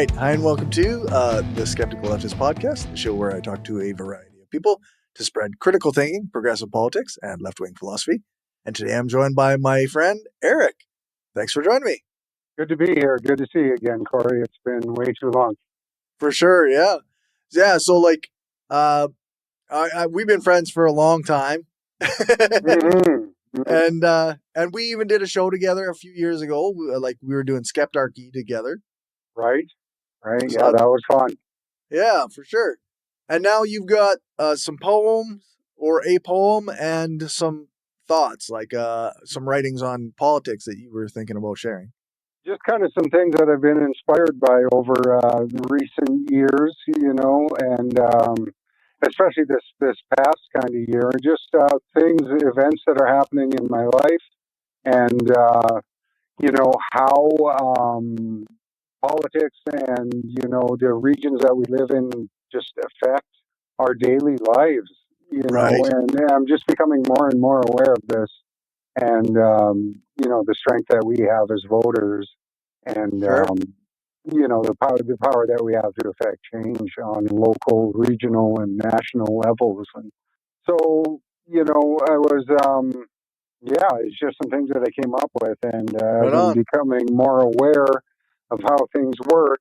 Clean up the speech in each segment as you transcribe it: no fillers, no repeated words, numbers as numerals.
right. Hi, and welcome to the Skeptical Leftist Podcast, the show where I talk to a variety of people to spread critical thinking, progressive politics, and left-wing philosophy. And today I'm joined by my friend, Eric. Thanks for joining me. Good to be here. Good to see you again, Corey. It's been way too long. For sure, yeah. Yeah, so we've been friends for a long time. And we even did a show together a few years ago. We were doing Skeptarchy together. Right. So Yeah, that was fun. Yeah, for sure. And now you've got some poems or a poem and some thoughts, some writings on politics that you were thinking about sharing. Just kind of some things that I've been inspired by over recent years, and especially this past kind of year. Just events that are happening in my life, and how politics and the regions that we live in just affect our daily lives. Right. And I'm just becoming more and more aware of this, and the strength that we have as voters, and Sure. the power that we have to affect change on local, regional, and national levels. And so, I was, it's just some things that I came up with, and as I'm becoming more aware of how things work,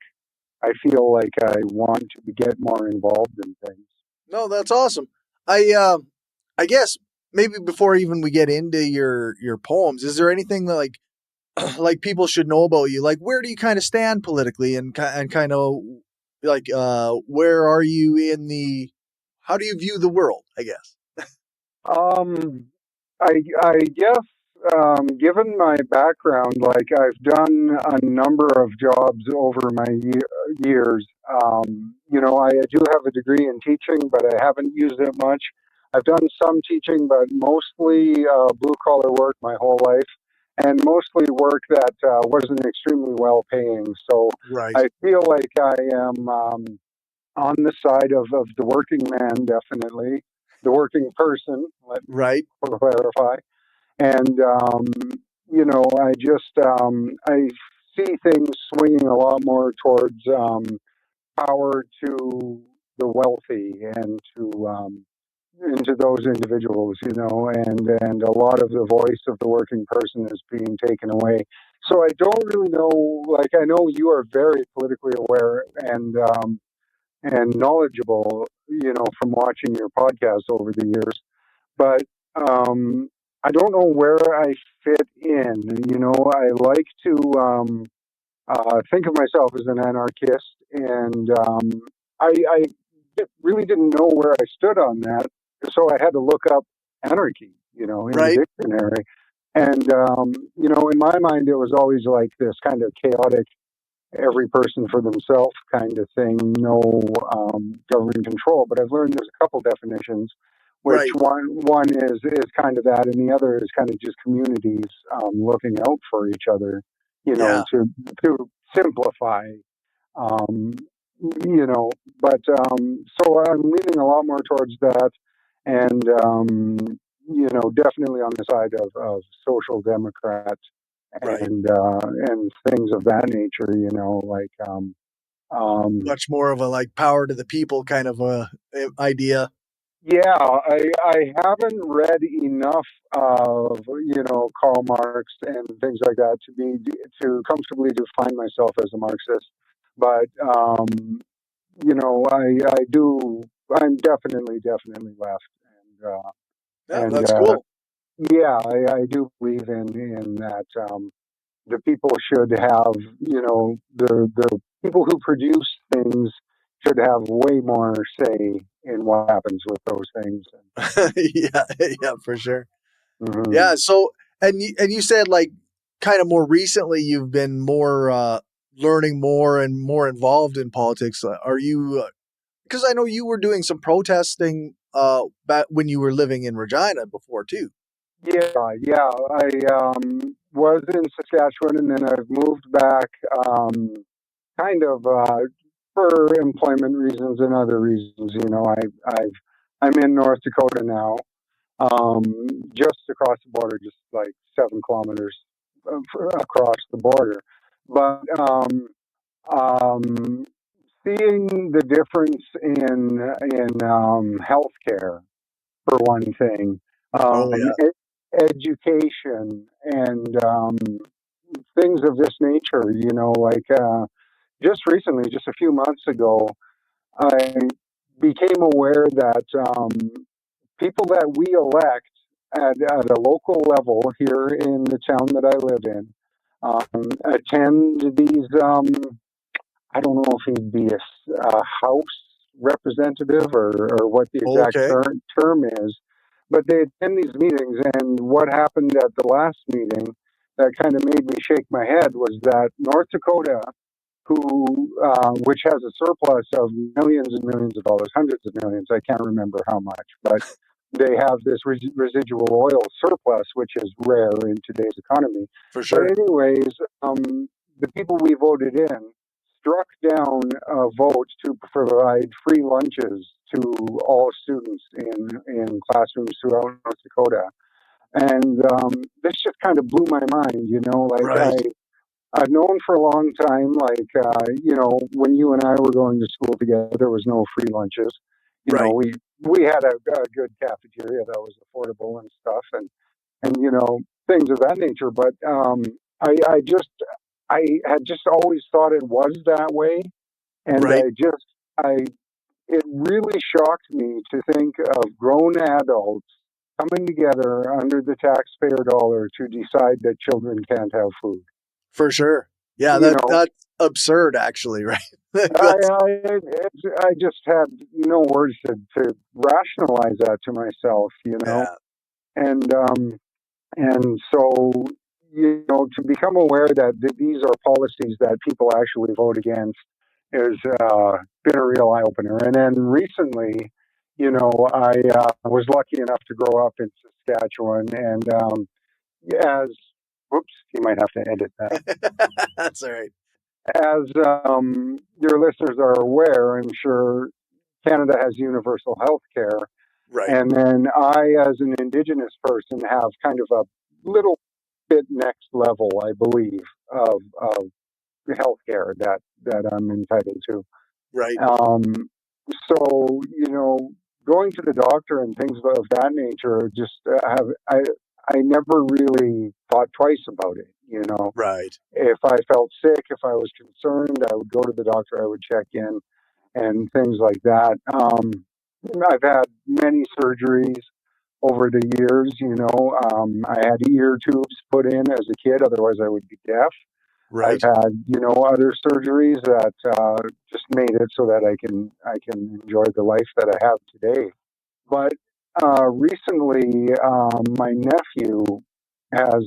I feel like I want to get more involved in things. No, that's awesome. I guess maybe before even we get into your poems, is there anything that like people should know about you? Like, where do you kind of stand politically, and kind of where are you in how do you view the world, I guess? I guess, given my background, like I've done a number of jobs over my years. I do have a degree in teaching, but I haven't used it much. I've done some teaching, but mostly blue collar work my whole life, and mostly work that wasn't extremely well paying. So Right. I feel like I am on the side of the working man, definitely. The working person, let me clarify. And, I see things swinging a lot more towards power to the wealthy and into those individuals, and a lot of the voice of the working person is being taken away. So I don't really know, I know you are very politically aware and knowledgeable, from watching your podcast over the years. But I don't know where I fit in. I like to think of myself as an anarchist, and I really didn't know where I stood on that, so I had to look up anarchy, in the dictionary. And in my mind, it was always like this kind of chaotic, every person for themselves kind of thing, no government control. But I've learned there's a couple definitions, which one is kind of that, and the other is kind of just communities looking out for each other, to simplify, But so I'm leaning a lot more towards that, and definitely on the side of social democrat. And things of that nature, much more of a power to the people kind of idea. Yeah, I haven't read enough of Karl Marx and things like that to comfortably define myself as a Marxist, but I do. I'm definitely left, and that's cool. Yeah, I do believe in that. The people should have, the people who produce things should have way more say in what happens with those things. yeah, for sure. Mm-hmm. Yeah. So, and you said kind of more recently you've been more learning more and more involved in politics. Are you? Because I know you were doing some protesting back when you were living in Regina before too. Yeah. I was in Saskatchewan, and then I've moved back, kind of for employment reasons and other reasons. I'm in North Dakota now, just across the border, just like 7 kilometers across the border. But Um, Seeing the difference in healthcare, for one thing, Oh yeah. education, and things of this nature. Like just recently, just a few months ago, I became aware that people that we elect at a local level here in the town that I live in attend these. I don't know if he'd be a house representative or what the exact Okay. term is, but they attend these meetings. And what happened at the last meeting that kind of made me shake my head was that North Dakota, which has a surplus of millions and millions of dollars, hundreds of millions, I can't remember how much, but they have this residual oil surplus, which is rare in today's economy. For But sure. anyways, the people we voted in struck down a vote to provide free lunches to all students in classrooms throughout North Dakota. And this just kind of blew my mind, like Right. I've known for a long time, like, when you and I were going to school together, there was no free lunches. Right. We had a good cafeteria that was affordable and stuff, and things of that nature. But I had just always thought it was that way, and Right. I it really shocked me to think of grown adults coming together under the taxpayer dollar to decide that children can't have food. For sure. Yeah, You know, that's absurd actually, right? I, That's I just had no words to rationalize that to myself. yeah. And so, to become aware that these are policies that people actually vote against has been a real eye opener. And then recently, I was lucky enough to grow up in Saskatchewan, and as whoops, you might have to edit that. That's all right. As your listeners are aware, I'm sure Canada has universal health care. Right. And then I, as an Indigenous person, have kind of a little bit next level, I believe, of health care that I'm entitled to. Right. Um, so, going to the doctor and things of that nature just I never really thought twice about it. Right. If I felt sick, if I was concerned, I would go to the doctor, I would check in and things like that. I've had many surgeries over the years. I had ear tubes put in as a kid, otherwise I would be deaf. I've Right. had, other surgeries that just made it so that I can enjoy the life that I have today. But recently, my nephew has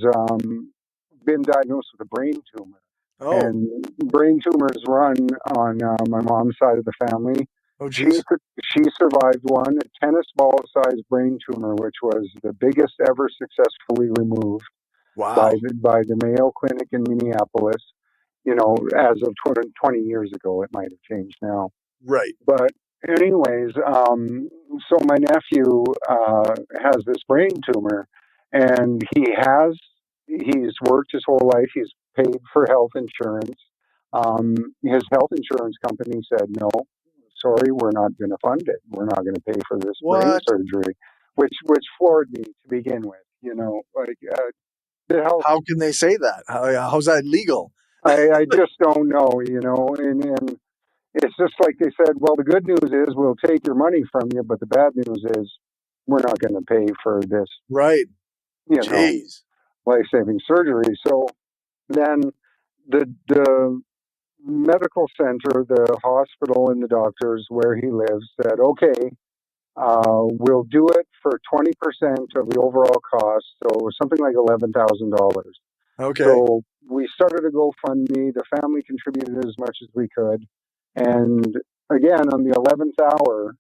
been diagnosed with a brain tumor, Oh. and brain tumors run on my mom's side of the family. Oh She geez. she survived one, a tennis ball sized brain tumor, which was the biggest ever successfully removed by Wow. the Mayo Clinic in Minneapolis. As of 20 years ago, it might have changed now. Right. But anyways, so my nephew has this brain tumor, and he's worked his whole life. He's paid for health insurance. His health insurance company said, no, sorry, we're not going to fund it. We're not going to pay for this brain What? surgery, which floored me to begin with. Like the health. How can they say that? How's that legal? I just don't know. And it's just like they said, well, the good news is we'll take your money from you, but the bad news is we're not going to pay for this, Right. you know, Jeez. life-saving surgery. So then the medical center, the hospital, and the doctors where he lives said, okay, we'll do it for 20% of the overall cost, so something like $11,000. Okay. So we started a GoFundMe. The family contributed as much as we could. And again, on the 11th hour,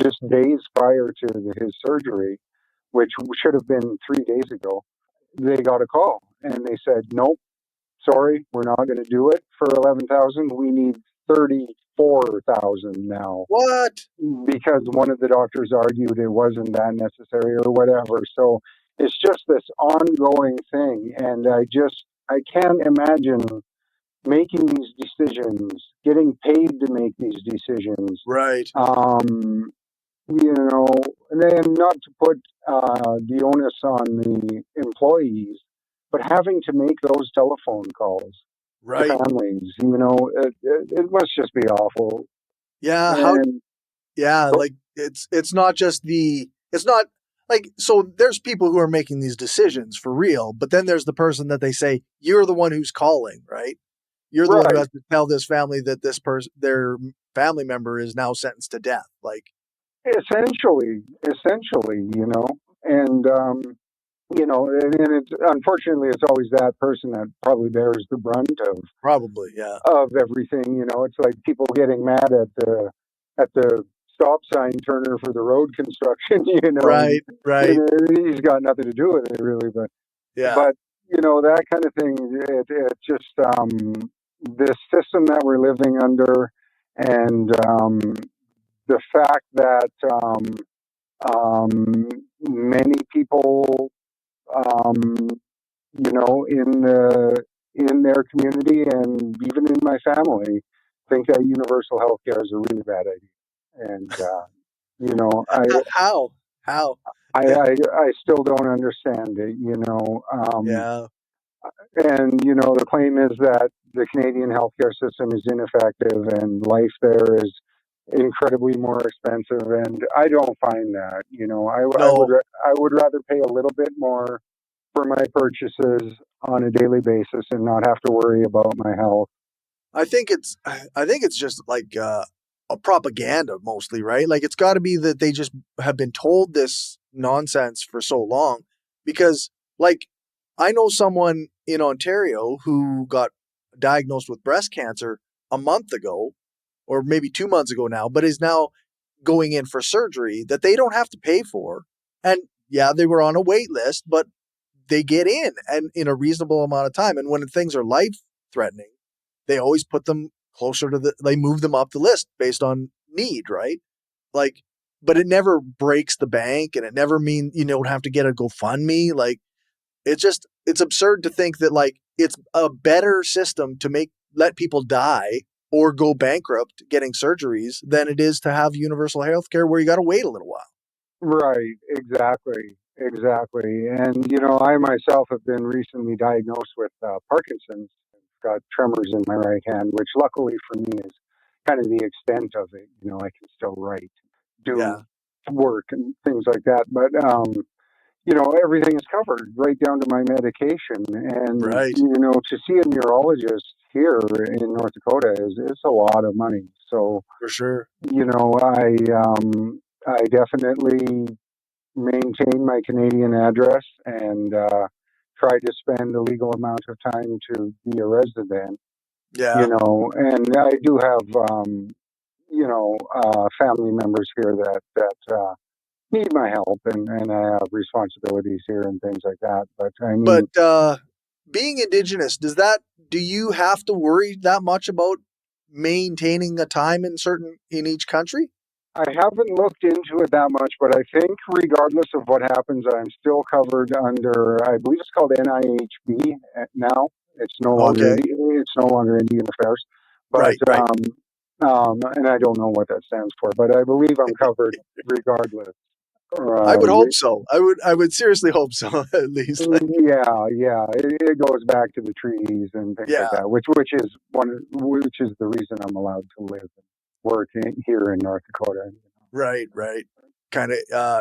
just days prior to his surgery, which should have been 3 days ago, they got a call and they said, nope, sorry, we're not going to do it for 11,000. We need 34,000 now What? because one of the doctors argued it wasn't that necessary or whatever. So it's just this ongoing thing. And I can't imagine making these decisions, getting paid to make these decisions. Right. Um, you know, and then not to put the onus on the employees, but having to make those telephone calls to Right. families, it must just be awful. Yeah. And Yeah. oh, Like it's not just it's not like, so there's people who are making these decisions for real, but then there's the person that they say, you're the one who's calling, right? You're the one who right, has to tell this family that this person, their family member is now sentenced to death. Like, essentially, and it's unfortunately it's always that person that probably bears the brunt probably. Yeah. of everything. It's like people getting mad at the stop sign turner for the road construction. Right. Right. He's got nothing to do with it really, but Yeah. but that kind of thing. It just this system that we're living under, and the fact that many people, um, in their community and even in my family, think that universal health care is a really bad idea. And you know, I, How? How? I I I still don't understand it. Yeah. And the claim is that the Canadian healthcare system is ineffective and life there is incredibly more expensive. And I don't find that. No, I would rather pay a little bit more for my purchases on a daily basis and not have to worry about my health. I think it's just like a propaganda mostly, right? Like it's got to be that they just have been told this nonsense for so long because like I know someone in Ontario who got diagnosed with breast cancer a month ago or maybe 2 months ago now, but is now going in for surgery that they don't have to pay for. And yeah, they were on a wait list, but they get in and in a reasonable amount of time. And when things are life threatening, they always put them closer to they move them up the list based on need, right? Like, but it never breaks the bank and it never mean you don't have to get a GoFundMe. Like, it's absurd to think that like it's a better system to let people die or go bankrupt getting surgeries than it is to have universal health care where you got to wait a little while. Right, exactly, exactly. And I myself have been recently diagnosed with Parkinson's. I've got tremors in my right hand, which luckily for me is kind of the extent of it. I can still write, do Yeah, work, and things like that. But everything is covered right down to my medication. And right, to see a neurologist here in North Dakota is a lot of money. So for sure. you know, I I definitely maintain my Canadian address and try to spend a legal amount of time to be a resident. Yeah, And I do have family members here that need my help, and I have responsibilities here and things like that. But I but mean, being Indigenous, do you have to worry that much about maintaining a time in each country? I haven't looked into it that much, but I think regardless of what happens, I'm still covered under, I believe it's called NIHB now. Okay, It's no longer Indian Affairs, but right, right. and I don't know what that stands for, but I believe I'm covered regardless. I would hope Re- so. I would seriously hope so. At least, like, yeah, yeah, it goes back to the treaties and things like yeah, that, which is the reason I'm allowed to live and work here in North Dakota. right, right. Kind of,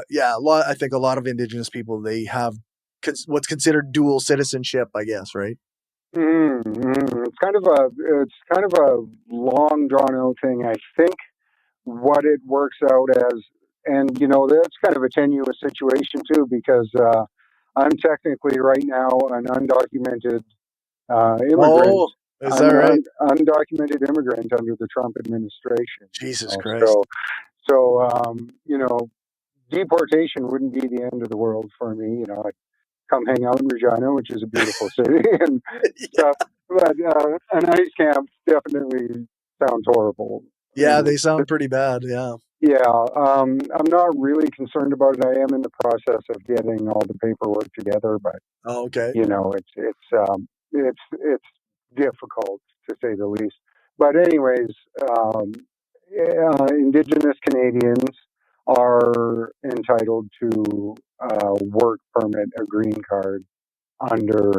yeah. I think a lot of Indigenous people they have what's considered dual citizenship. I guess, right? It's kind of a long drawn out thing. I think what it works out as, and that's kind of a tenuous situation too, because I'm technically right now an undocumented immigrant. Oh, is that I'm an right? undocumented immigrant under the Trump administration. Jesus Christ. So deportation wouldn't be the end of the world for me. I'd come hang out in Regina, which is a beautiful city, and Yeah, stuff. But an ice camp definitely sounds horrible. yeah. They sound pretty bad. Yeah. Yeah, I'm not really concerned about it. I am in the process of getting all the paperwork together, but Oh, okay. it's it's difficult to say the least. But anyways, um, Indigenous Canadians are entitled to a work permit, a green card under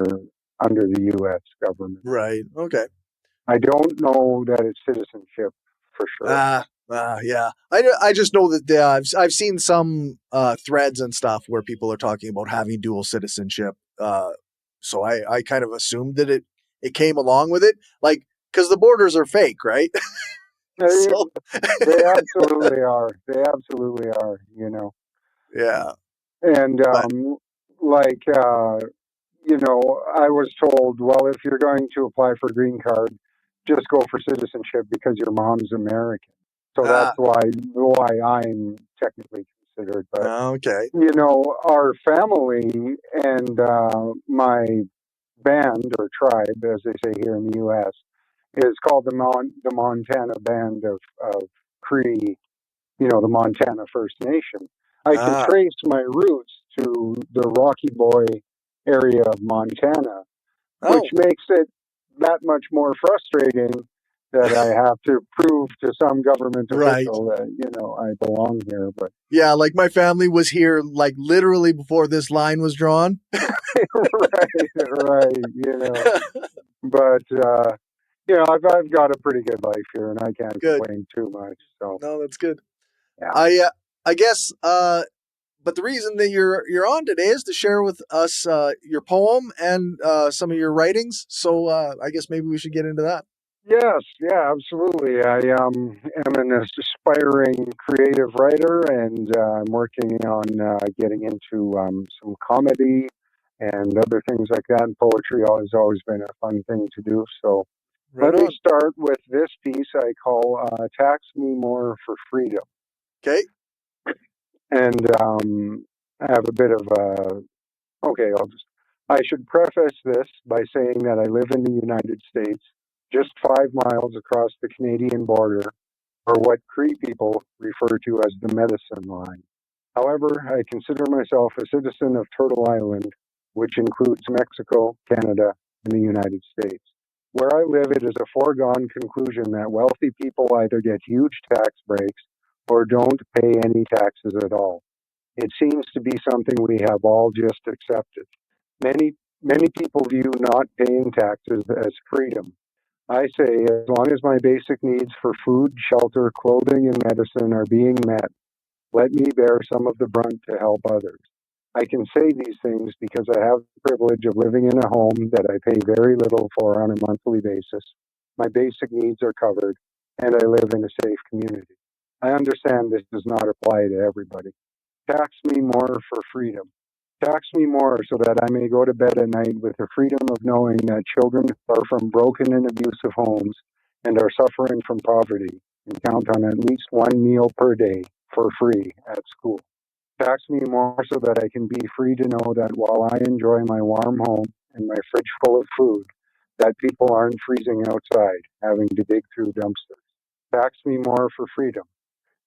under the U.S. government. Right. Okay. I don't know that it's citizenship for sure. Yeah. I just know that I've seen some threads and stuff where people are talking about having dual citizenship. So I kind of assumed that it came along with it, like because the borders are fake, right? They, So they absolutely are. They absolutely are. yeah, And but like I was told, well, if you're going to apply for a green card, just go for citizenship because your mom's American. So that's ah, why I'm technically considered. But okay. our family and my band or tribe, as they say here in the U.S., is called the Montana Band of Cree, the Montana First Nation. I can Ah, trace my roots to the Rocky Boy area of Montana, which oh, makes it that much more frustrating that I have to prove to some government right. official that, I belong here. But Yeah, like my family was here like literally before this line was drawn. right, right, but I've got a pretty good life here, and I can't Good. complain too much. So No, that's good. yeah, I guess but the reason that you're on today is to share with us your poem and some of your writings. So I guess maybe we should get into that. yes, yeah, absolutely. I am an aspiring creative writer, and I'm working on getting into some comedy and other things like that. And poetry has always been a fun thing to do. So Right let me on. start with this piece I call "Tax Me More for Freedom," Okay. and I have a bit of a okay, I should preface this by saying that I live in the United States, just 5 miles across the Canadian border, or what Cree people refer to as the medicine line. However, I consider myself a citizen of Turtle Island, which includes Mexico, Canada, and the United States. Where I live, it is a foregone conclusion that wealthy people either get huge tax breaks or don't pay any taxes at all. It seems to be something we have all just accepted. Many people view not paying taxes as freedom. I say, as long as my basic needs for food, shelter, clothing, and medicine are being met, let me bear some of the brunt to help others. I can say these things because I have the privilege of living in a home that I pay very little for on a monthly basis. My basic needs are covered, and I live in a safe community. I understand this does not apply to everybody. Tax me more for freedom. Tax me more so that I may go to bed at night with the freedom of knowing that children are from broken and abusive homes and are suffering from poverty and count on at least one meal per day for free at school. Tax me more so that I can be free to know that while I enjoy my warm home and my fridge full of food, that people aren't freezing outside having to dig through dumpsters. Tax me more for freedom,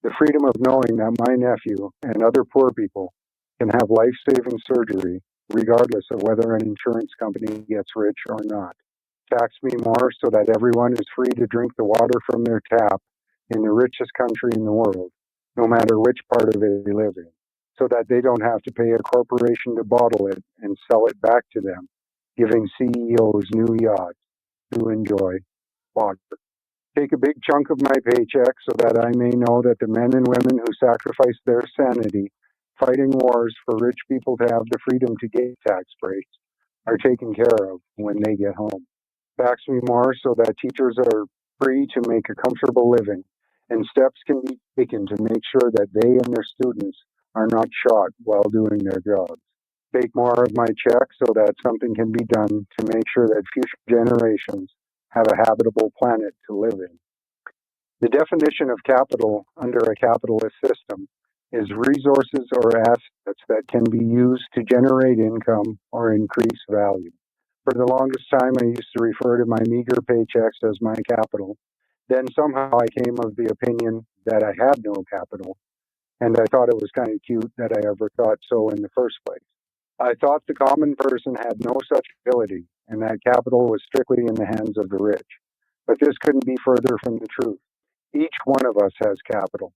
the freedom of knowing that my nephew and other poor people can have life saving surgery regardless of whether an insurance company gets rich or not. Tax me more so that everyone is free to drink the water from their tap in the richest country in the world, no matter which part of it they live in, so that they don't have to pay a corporation to bottle it and sell it back to them, giving CEOs new yachts to enjoy water. Take a big chunk of my paycheck so that I may know that the men and women who sacrifice their sanity fighting wars for rich people to have the freedom to get tax breaks are taken care of when they get home. Tax me more so that teachers are free to make a comfortable living and steps can be taken to make sure that they and their students are not shot while doing their jobs. Take more of my check so that something can be done to make sure that future generations have a habitable planet to live in. The definition of capital under a capitalist system is resources or assets that can be used to generate income or increase value. For the longest time, I used to refer to my meager paychecks as my capital. Then somehow I came of the opinion that I had no capital, and I thought it was kind of cute that I ever thought so in the first place. I thought the common person had no such ability, and that capital was strictly in the hands of the rich. But this couldn't be further from the truth. Each one of us has capital.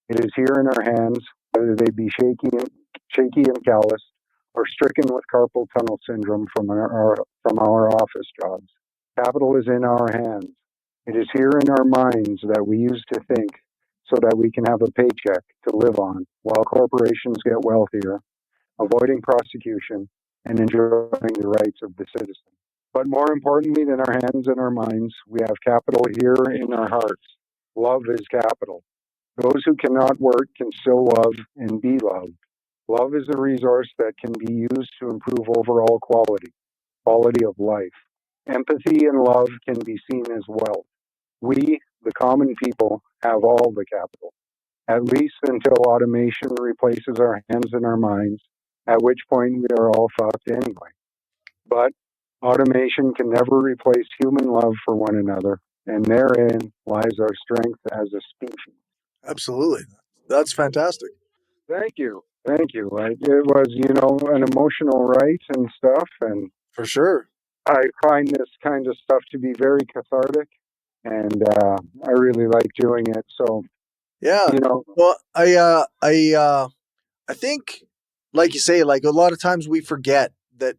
It is here in our hands, whether they be shaky and calloused, or stricken with carpal tunnel syndrome from our office jobs. Capital is in our hands. It is here in our minds that we use to think so that we can have a paycheck to live on while corporations get wealthier, avoiding prosecution, and enjoying the rights of the citizen. But more importantly than our hands and our minds, we have capital here in our hearts. Love is capital. Those who cannot work can still love and be loved. Love is a resource that can be used to improve overall quality of life. Empathy and love can be seen as wealth. We, the common people, have all the capital, at least until automation replaces our hands and our minds, at which point we are all fucked anyway. But automation can never replace human love for one another, and therein lies our strength as a species. Absolutely. That's fantastic. Thank you. Thank you. It was, an emotional write and stuff, and For sure. I find this kind of stuff to be very cathartic, and I really like doing it. So, Yeah. you know, Well, I think, like you say, like a lot of times we forget that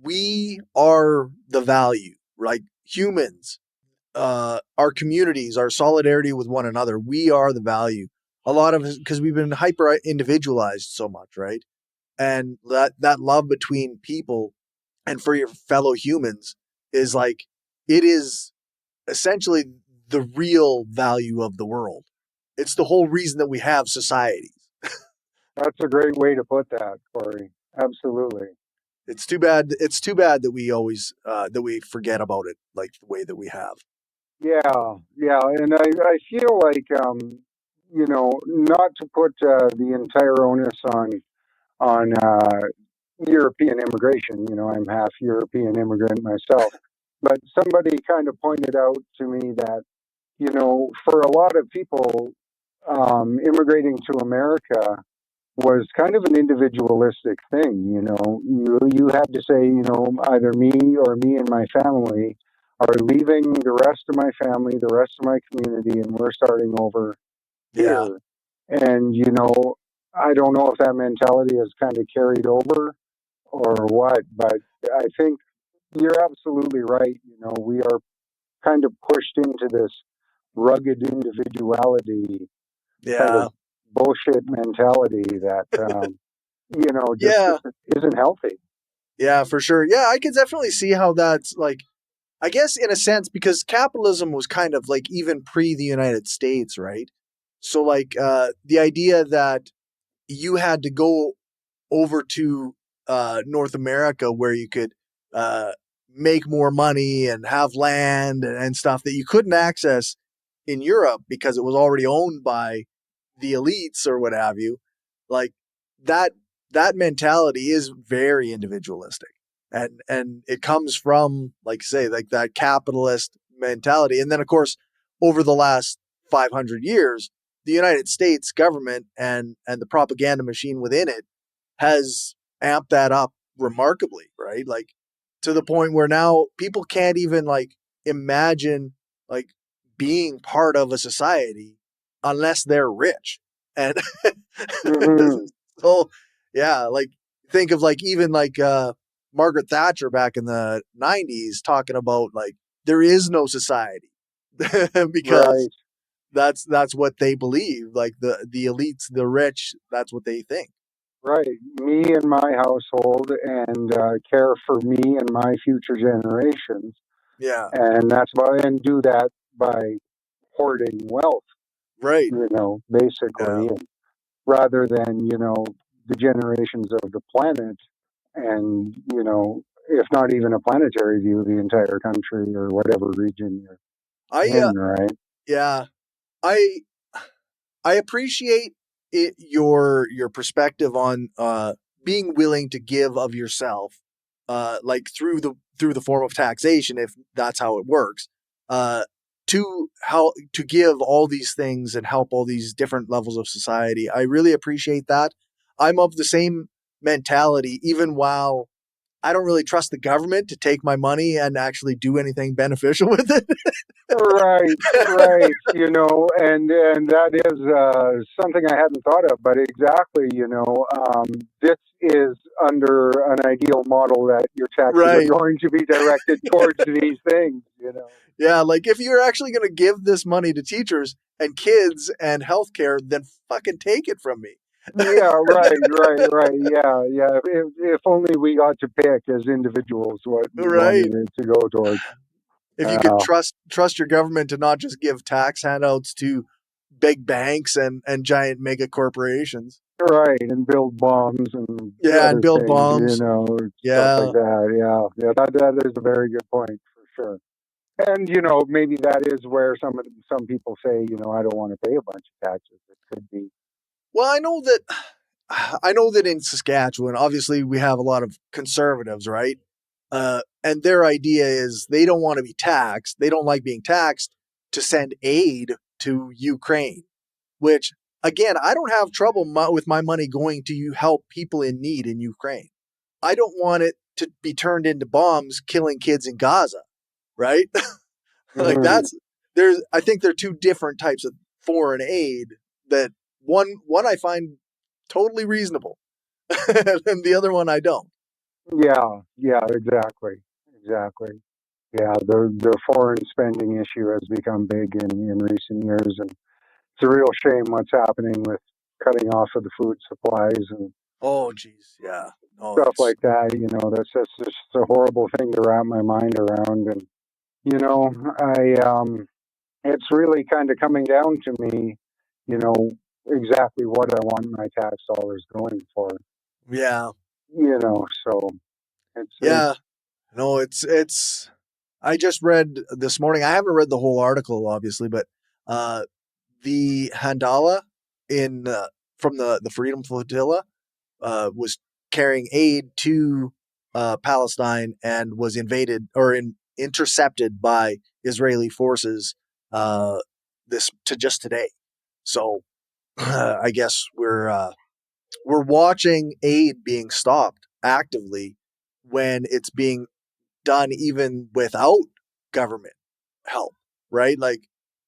we are the value, like humans, our communities, our solidarity with one another. We are the value. A lot of us, because we've been hyper individualized so much, right? And that love between people and for your fellow humans is like, it is essentially the real value of the world. It's the whole reason that we have societies. that's a great way to put that, Corey. Absolutely. It's too bad. It's too bad that we always that we forget about it like the way that we have. Yeah, yeah, and I feel like not to put the entire onus on European immigration. I'm half European immigrant myself, but somebody kind of pointed out to me that for a lot of people, immigrating to America was kind of an individualistic thing. You had to say, either me or me and my family are leaving the rest of my family, the rest of my community, and we're starting over Yeah, here. And I don't know if that mentality has kind of carried over or what, but I think you're absolutely right. We are kind of pushed into this rugged individuality kind yeah, of bullshit mentality that just yeah, isn't healthy. yeah, for sure. Yeah, I could definitely see how that's like. I guess in a sense because capitalism was kind of like even pre the United States, right? So like the idea that you had to go over to North America where you could uh, make more money and have land and stuff that you couldn't access in Europe because it was already owned by the elites or what have you. Like that that mentality is very individualistic. And it comes from like say like that capitalist mentality. And then of course over the last 500 years the United States government and the propaganda machine within it has amped that up remarkably, right? Like to the point where now people can't even like imagine like being part of a society unless they're rich. And Hmm. so yeah, like think of like even like Margaret Thatcher back in the 90s talking about like there is no society because Right, that's what they believe. Like the elites, the rich, that's what they think. right. Me and my household, and care for me and my future generations, Yeah. and and do that by hoarding wealth. Right. Yeah. Basically, and rather than the generations of the planet, and if not even a planetary view, the entire country or whatever region I you're in, right? yeah. I I appreciate your perspective on being willing to give of yourself like through the form of taxation if that's how it works. Uh to how to give all these things and help all these different levels of society. I really appreciate that. I'm of the same mentality even while I don't really trust the government to take my money and actually do anything beneficial with it. Right, right. And that is something I hadn't thought of, but exactly, this is under an ideal model that your taxes are Right. going to be directed towards these things. Yeah, like if you're actually going to give this money to teachers and kids and healthcare, then fucking take it from me. Yeah, right, right, right. Yeah, yeah. If only we got to pick as individuals what we Right. wanted it to go towards. If you could Uh, trust your government to not just give tax handouts to big banks and giant mega corporations. right, and build bombs and Yeah, and other build things, bombs. stuff like Yeah. that. Yeah, yeah. That is a very good point for sure. And maybe that is where some people say, I don't want to pay a bunch of taxes. It could be. Well, I know that in Saskatchewan, obviously we have a lot of conservatives, right? And their idea is they don't want to be taxed. They don't like being taxed to send aid to Ukraine, which again, I don't have trouble with my money going to help people in need in Ukraine. I don't want it to be turned into bombs killing kids in Gaza, right? Like Mhm. I think they're two different types of foreign aid that one I find totally reasonable and the other one I don't. Yeah, yeah, exactly, exactly. Yeah, the foreign spending issue has become big in recent years, and it's a real shame what's happening with cutting off of the food supplies and Oh geez, yeah. Oh, stuff it's like that. That's just a horrible thing to wrap my mind around. And I it's really kind of coming down to me, you know, exactly what I want my tax dollars going for. yeah. So it's Yeah. No, it's I just read this morning. I haven't read the whole article obviously, but uh the Handala in from the Freedom Flotilla was carrying aid to Palestine and was invaded or intercepted by Israeli forces this to just today. So I guess we're watching aid being stopped actively when it's being done even without government help, right? Like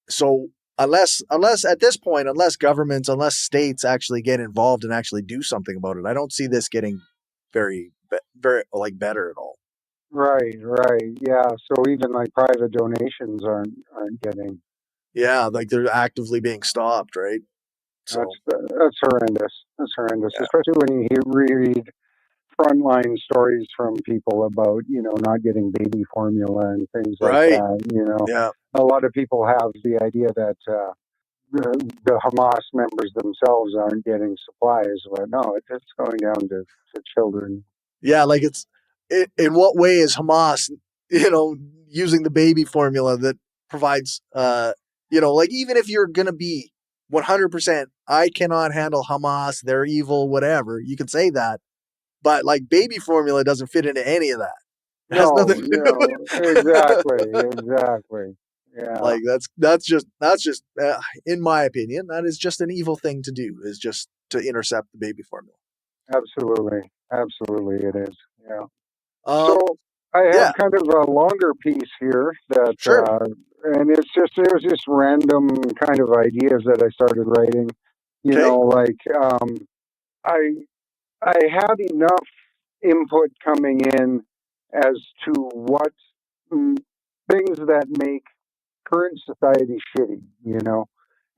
so unless at this point unless states actually get involved and actually do something about it, I don't see this getting very like better at all. right, right, yeah. So even like private donations aren't getting. Yeah, like they're actively being stopped, right? That's So that's horrendous. That's horrendous, yeah. especially when you read frontline stories from people about not getting baby formula and things like Right. that. Yeah. A lot of people have the idea that the Hamas members themselves aren't getting supplies, but no, it's going down to children. Yeah, like in what way is Hamas, using the baby formula that provides like even if you're going to be 100% I cannot handle Hamas, they're evil, whatever, you can say that. But like baby formula doesn't fit into any of that. It has No, nothing to do with no, exactly, exactly. Yeah, like that's just in my opinion, that is just an evil thing to do is just to intercept the baby formula. absolutely, absolutely, it is. Yeah. So Um I have yeah, kind of a longer piece here that, sure. and it was just random kind of ideas that I started writing. Okay. Like I I had enough input coming in as to what mm, things that make current society shitty,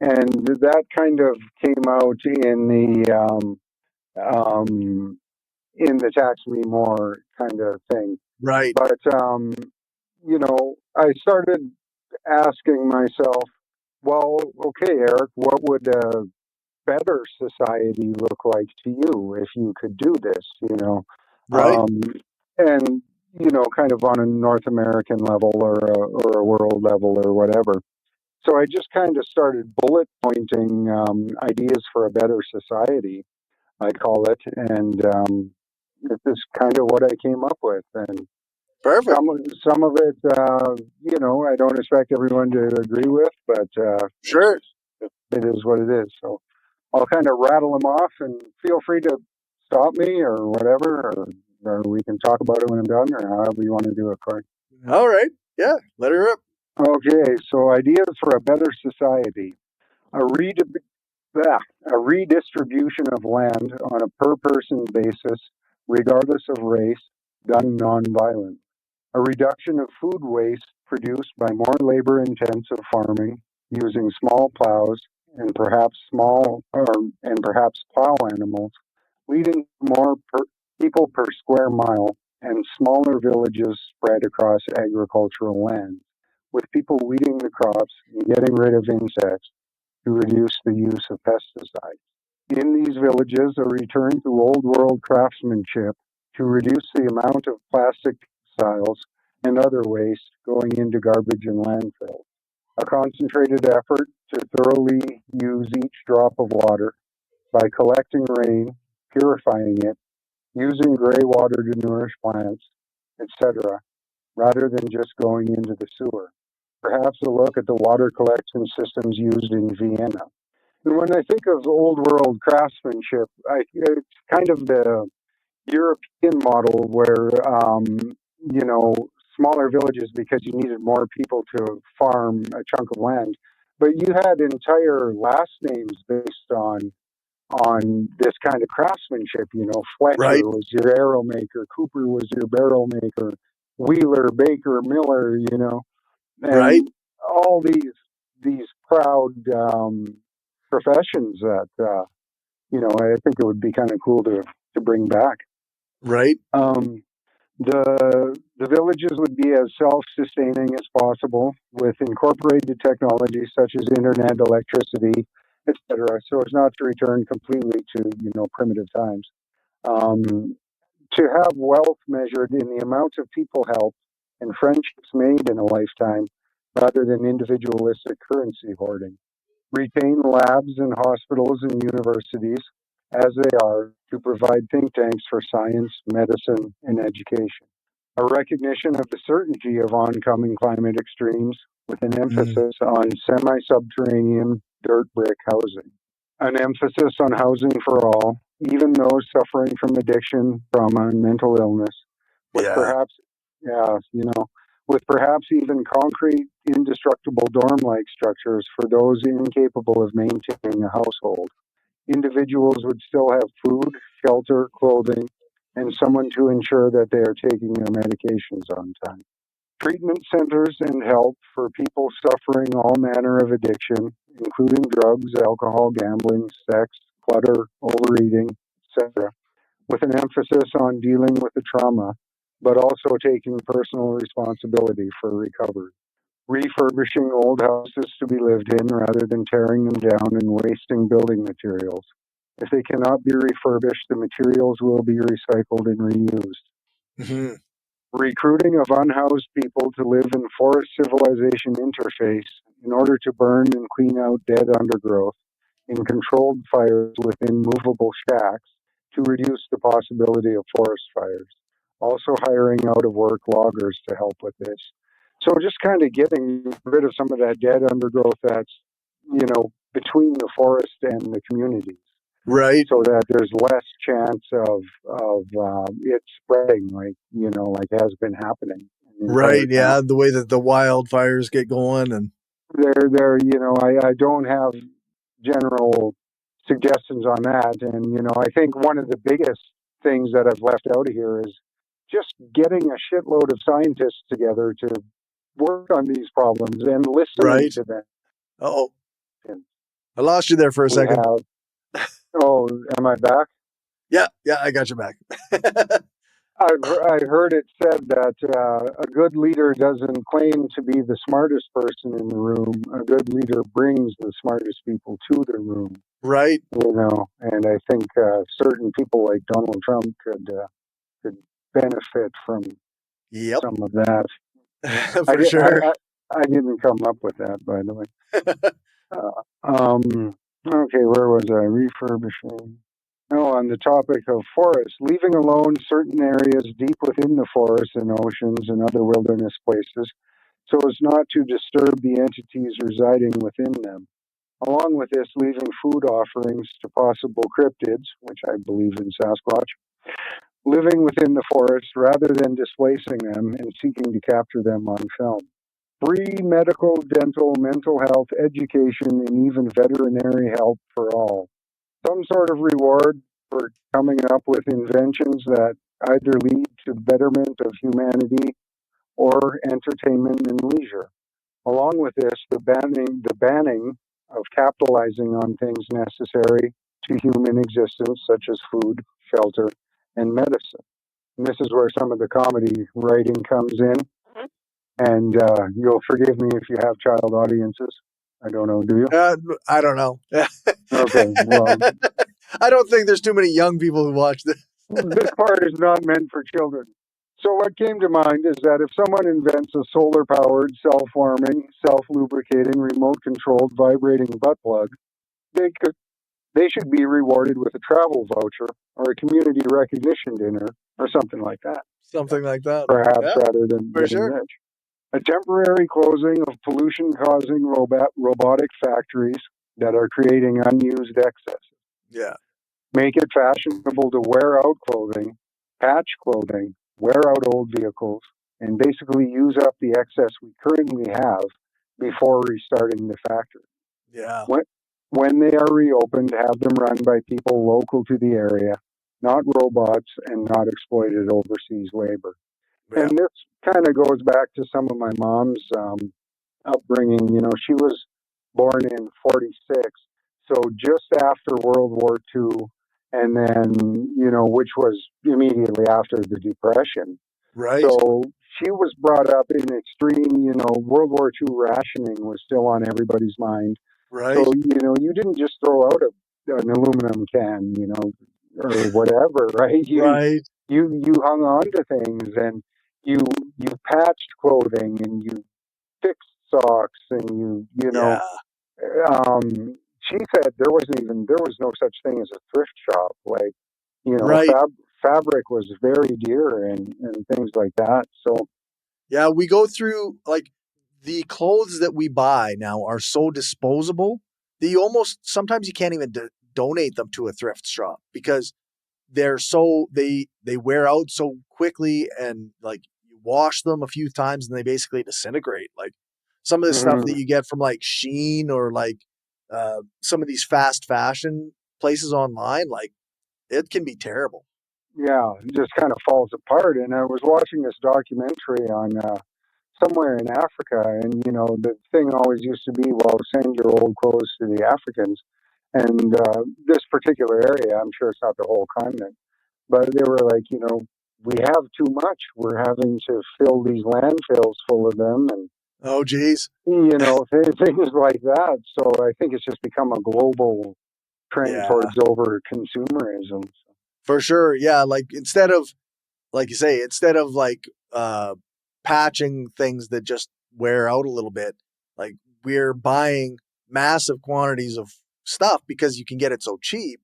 and that kind of came out in the tax me more kind of thing. Right. But I started asking myself, well, okay, Eric, what would a better society look like to you if you could do this? Right. Um, and kind of on a North American level or a world level or whatever. So I just kind of started bullet pointing ideas for a better society, I call it, and this is kind of what I came up with. And Perfect. some of it, I don't expect everyone to agree with, but it's Sure. just it is what it is. So I'll kind of rattle them off, and feel free to stop me or whatever. Or, or we can talk about it when I'm done, or however you want to do it, Corey. All right. Yeah. Let her rip. Okay, so ideas for a better society. A, a redistribution of land on a per person basis, regardless of race, done nonviolent. A reduction of food waste produced by more labor intensive farming using small plows and perhaps plow animals, leading to people per square mile and smaller villages spread across agricultural lands, with people weeding the crops and getting rid of insects to reduce the use of pesticides. In these villages, a return to old world craftsmanship to reduce the amount of plastic textiles and other waste going into garbage and landfills. A concentrated effort to thoroughly use each drop of water by collecting rain, purifying it, using gray water to nourish plants, etc., rather than just going into the sewer. Perhaps a look at the water collection systems used in Vienna. And when I think of old world craftsmanship, it's kind of the European model where, you know, smaller villages because you needed more people to farm a chunk of land. But you had entire last names based on this kind of craftsmanship. You know, Fletcher Right. was your arrow maker, Cooper was your barrel maker, Wheeler, Baker, Miller. You know, Right. and all these proud professions that you know I think it would be kind of cool to bring back. Right. Um, the villages would be as self-sustaining as possible with incorporated technologies such as internet, electricity, etc. So as not to return completely to primitive times. Um, to have wealth measured in the amount of people helped and friendships made in a lifetime, rather than individualistic currency hoarding. Retain labs and hospitals and universities as they are to provide think tanks for science, medicine, and education. A recognition of the certainty of oncoming climate extremes with an Mm, emphasis on semi subterranean dirt brick housing. An emphasis on housing for all, even those suffering from addiction, trauma, and mental illness, with yeah. perhaps, yeah, with perhaps even concrete, indestructible dorm like structures for those incapable of maintaining a household. Individuals would still have food, shelter, clothing, and someone to ensure that they are taking their medications on time. Treatment centers and help for people suffering all manner of addiction, including drugs, alcohol, gambling, sex, clutter, overeating, etc., with an emphasis on dealing with the trauma, but also taking personal responsibility for recovery. Refurbishing old houses to be lived in rather than tearing them down and wasting building materials. If they cannot be refurbished, the materials will be recycled and reused. Hmm. Recruiting of unhoused people to live in forest civilization interface in order to burn and clean out dead undergrowth in controlled fires within movable shacks to reduce the possibility of forest fires. Also hiring out of work loggers to help with this. So just kind of getting rid of some of that dead undergrowth that's, between the forest and the communities Right. so that there's less chance of it spreading like has been happening in entire Right. Yeah. town. The way that the wildfires get going and I don't have general suggestions on that, and I think one of the biggest things that I've left out of here is just getting a shitload of scientists together to work on these problems and listening right. to them. Oh, And I lost you there for a we second. have, oh, am I back? Yeah. Yeah. I got you back. I've heard it said that a good leader doesn't claim to be the smartest person in the room. A good leader brings the smartest people to the room. right. And I think certain people like Donald Trump could benefit from Yep. some of that. I, For di- sure. I didn't come up with that, by the way. Uh, um, okay, where was I? Refurbishing. Oh, on the topic of forests, leaving alone certain areas deep within the forests and oceans and other wilderness places so as not to disturb the entities residing within them. Along with this, leaving food offerings to possible cryptids, which I believe in Sasquatch, living within the forest rather than displacing them and seeking to capture them on film. Free medical, dental, mental health, education, and even veterinary help for all. Some sort of reward for coming up with inventions that either lead to betterment of humanity or entertainment and leisure. Along with this, the banning of capitalizing on things necessary to human existence, such as food, shelter, and medicine. And this is where some of the comedy writing comes in. And you'll forgive me if you have child audiences. I don't know, do you? I don't know. Okay, well, I don't think there's too many young people who watch this. this part is not meant for children. So, what came to mind is that if someone invents a solar powered, self warming, self lubricating, remote controlled, vibrating butt plug, they, could, they should be rewarded with a travel voucher or a community recognition dinner or something like that, Something like that. perhaps Yeah, rather than for getting sure. rich. A temporary closing of pollution causing robotic factories that are creating unused excess. Yeah. Make it fashionable to wear out clothing, patch clothing, wear out old vehicles, and basically use up the excess we currently have before restarting the factory. Yeah. When, when they are reopened, have them run by people local to the area, not robots and not exploited overseas labor. And Yeah. this kind of goes back to some of my mom's upbringing. You know, she was born in '46, so just after World War II, and then, you know, which was immediately after the Depression. Right. So she was brought up in extreme, you know, World War II rationing was still on everybody's mind. So, Right. you know, you didn't just throw out an aluminum can, you know, or whatever, right? Right. You hung on to things, and you you patched clothing, and you fixed socks, and you know, Yeah. she said there was no such thing as a thrift shop. Like, you know, Right. fabric was very dear, and things like that. So Yeah. We go through like the clothes that we buy now are so disposable that you almost sometimes you can't even donate them to a thrift shop because they wear out so quickly, and like you wash them a few times and they basically disintegrate. Like some of the stuff that mhm, you get from like Sheen or like some of these fast fashion places online, like it can be terrible. yeah, it just kind of falls apart. And I was watching this documentary on somewhere in Africa, and you know, the thing always used to be, well, send your old clothes to the Africans. And this particular area, I'm sure it's not the whole continent, but they were like, you know, we have too much. We're having to fill these landfills full of them, and Oh geez. you know, things like that. So I think it's just become a global trend Yeah, towards over consumerism. for sure. Yeah, like instead of like you say, instead of like patching things that just wear out a little bit, like we're buying massive quantities of stuff because you can get it so cheap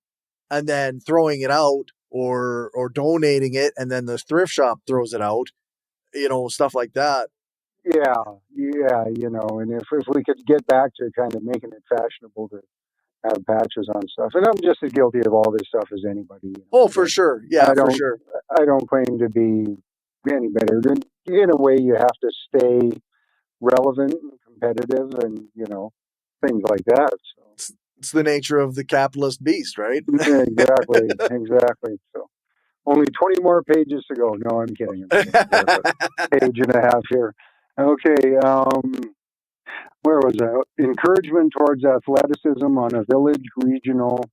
and then throwing it out or donating it and then the thrift shop throws it out, stuff like that. Yeah, yeah, you know, and if we could get back to kind of making it fashionable to have patches on stuff, and I'm just as guilty of all this stuff as anybody, you know. Oh, for But sure. I Yeah, for don't, sure. I don't claim to be any better. In a way, you have to stay relevant and competitive, and you know, things like that. So It's the nature of the capitalist beast, right? yeah, exactly, exactly. So only 20 more pages to go. No, I'm kidding. I'm kidding. We have a page and a half here. Okay. Where was that? Encouragement towards athleticism on a village, regional,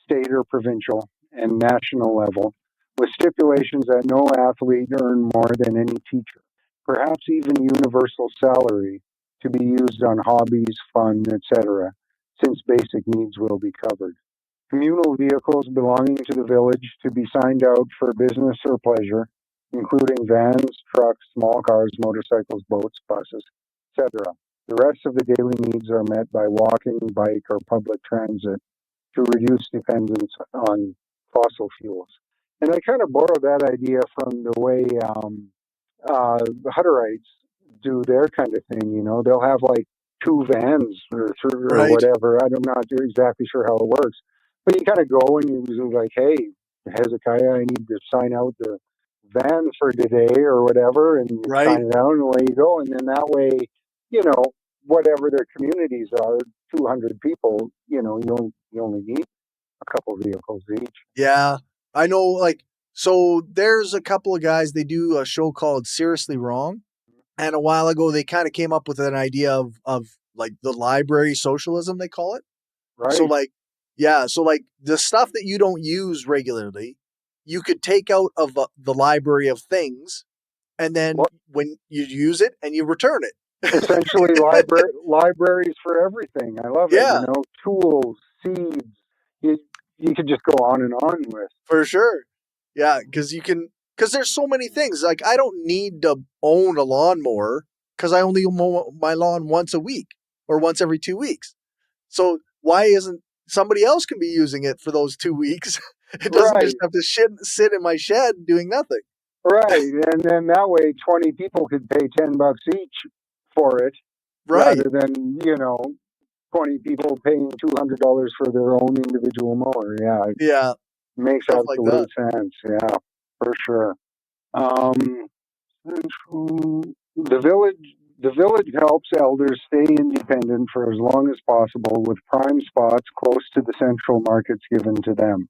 state, or provincial and national level, with stipulations that no athlete earn more than any teacher, perhaps even universal salary to be used on hobbies, fun, etc., since basic needs will be covered. Communal vehicles belonging to the village to be signed out for business or pleasure, including vans, trucks, small cars, motorcycles, boats, buses, etc. The rest of the daily needs are met by walking, bike, or public transit to reduce dependence on fossil fuels. And I kind of borrowed that idea from the way the Hutterites do their kind of thing. You know, they'll have like two vans or Right. whatever. I'm not exactly sure how it works, but you kind of go and you like, hey, Hezekiah, I need to sign out the van for today or whatever, and you Right. sign it out and away you go. And then that way, you know, whatever their communities are, 200 people, you only need a couple vehicles each. Yeah. I know, like, so there's a couple of guys, they do a show called Seriously Wrong. And a while ago, they kind of came up with an idea of like the library socialism, they call it. So, Right. like, yeah. So, like, the stuff that you don't use regularly, you could take out of the library of things. And then Well, when you use it and you return essentially, it. libraries for everything. I love it. Yeah, Tools, seeds. You, you could just go on and on with. for sure. Yeah, because there's so many things. Like, I don't need to own a lawnmower because I only mow my lawn once a week or once every 2 weeks. So why isn't somebody else can be using it for those 2 weeks? It doesn't just Right. have to sit in my shed doing nothing. Right, and then that way 20 people could pay $10 each for it, rather Right. than 20 people paying $200 for their own individual mower. Yeah, it Yeah. makes Stuff like absolute that. sense. Yeah, for sure. Um, the village helps elders stay independent for as long as possible, with prime spots close to the central markets given to them.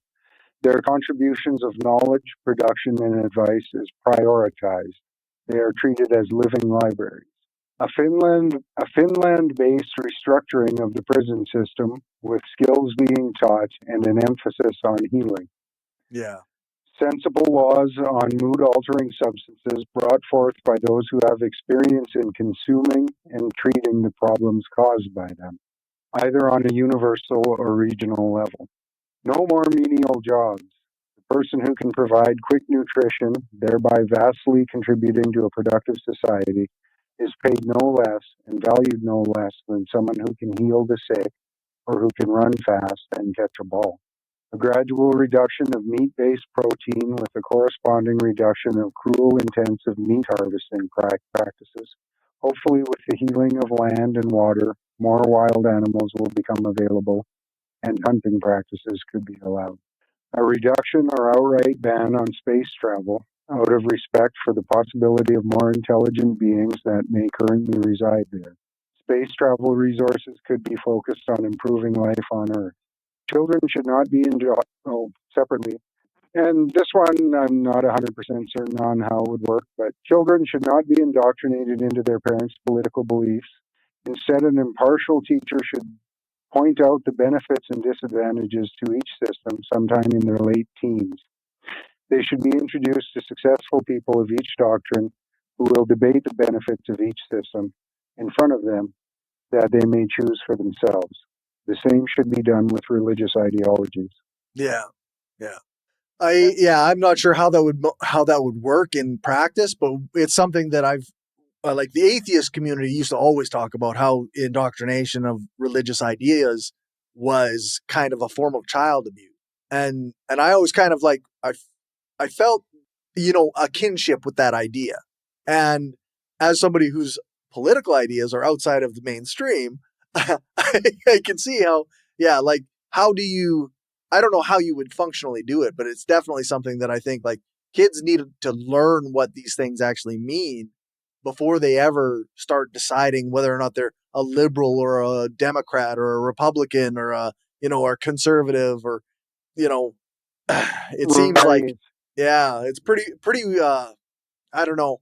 Their contributions of knowledge, production, and advice is prioritized. They are treated as living libraries. A Finland-based restructuring of the prison system, with skills being taught and an emphasis on healing. Yeah. Sensible laws on mood-altering substances brought forth by those who have experience in consuming and treating the problems caused by them, either on a universal or regional level. No more menial jobs. The person who can provide quick nutrition, thereby vastly contributing to a productive society, is paid no less and valued no less than someone who can heal the sick or who can run fast and catch a ball. A gradual reduction of meat-based protein with a corresponding reduction of cruel, intensive meat harvesting practices. Hopefully, with the healing of land and water, more wild animals will become available and hunting practices could be allowed. A reduction or outright ban on space travel, out of respect for the possibility of more intelligent beings that may currently reside there. Space travel resources could be focused on improving life on Earth. Children should not be separately. And this one, I'm not 100% certain on how it would work, but children should not be indoctrinated into their parents' political beliefs. Instead, an impartial teacher should point out the benefits and disadvantages to each system sometime in their late teens. They should be introduced to successful people of each doctrine who will debate the benefits of each system in front of them, that they may choose for themselves. The same should be done with religious ideologies. Yeah. Yeah. I'm not sure how that would work in practice, but it's something that I've like the atheist community used to always talk about how indoctrination of religious ideas was kind of a form of child abuse. And I always kind of like I felt a kinship with that idea. And as somebody whose political ideas are outside of the mainstream, I can see how, yeah, like, how do you, I don't know how you would functionally do it, but it's definitely something that I think like kids need to learn what these things actually mean before they ever start deciding whether or not they're a liberal or a Democrat or a Republican or or conservative or, you know, it seems like, Right. yeah, it's pretty, I don't know.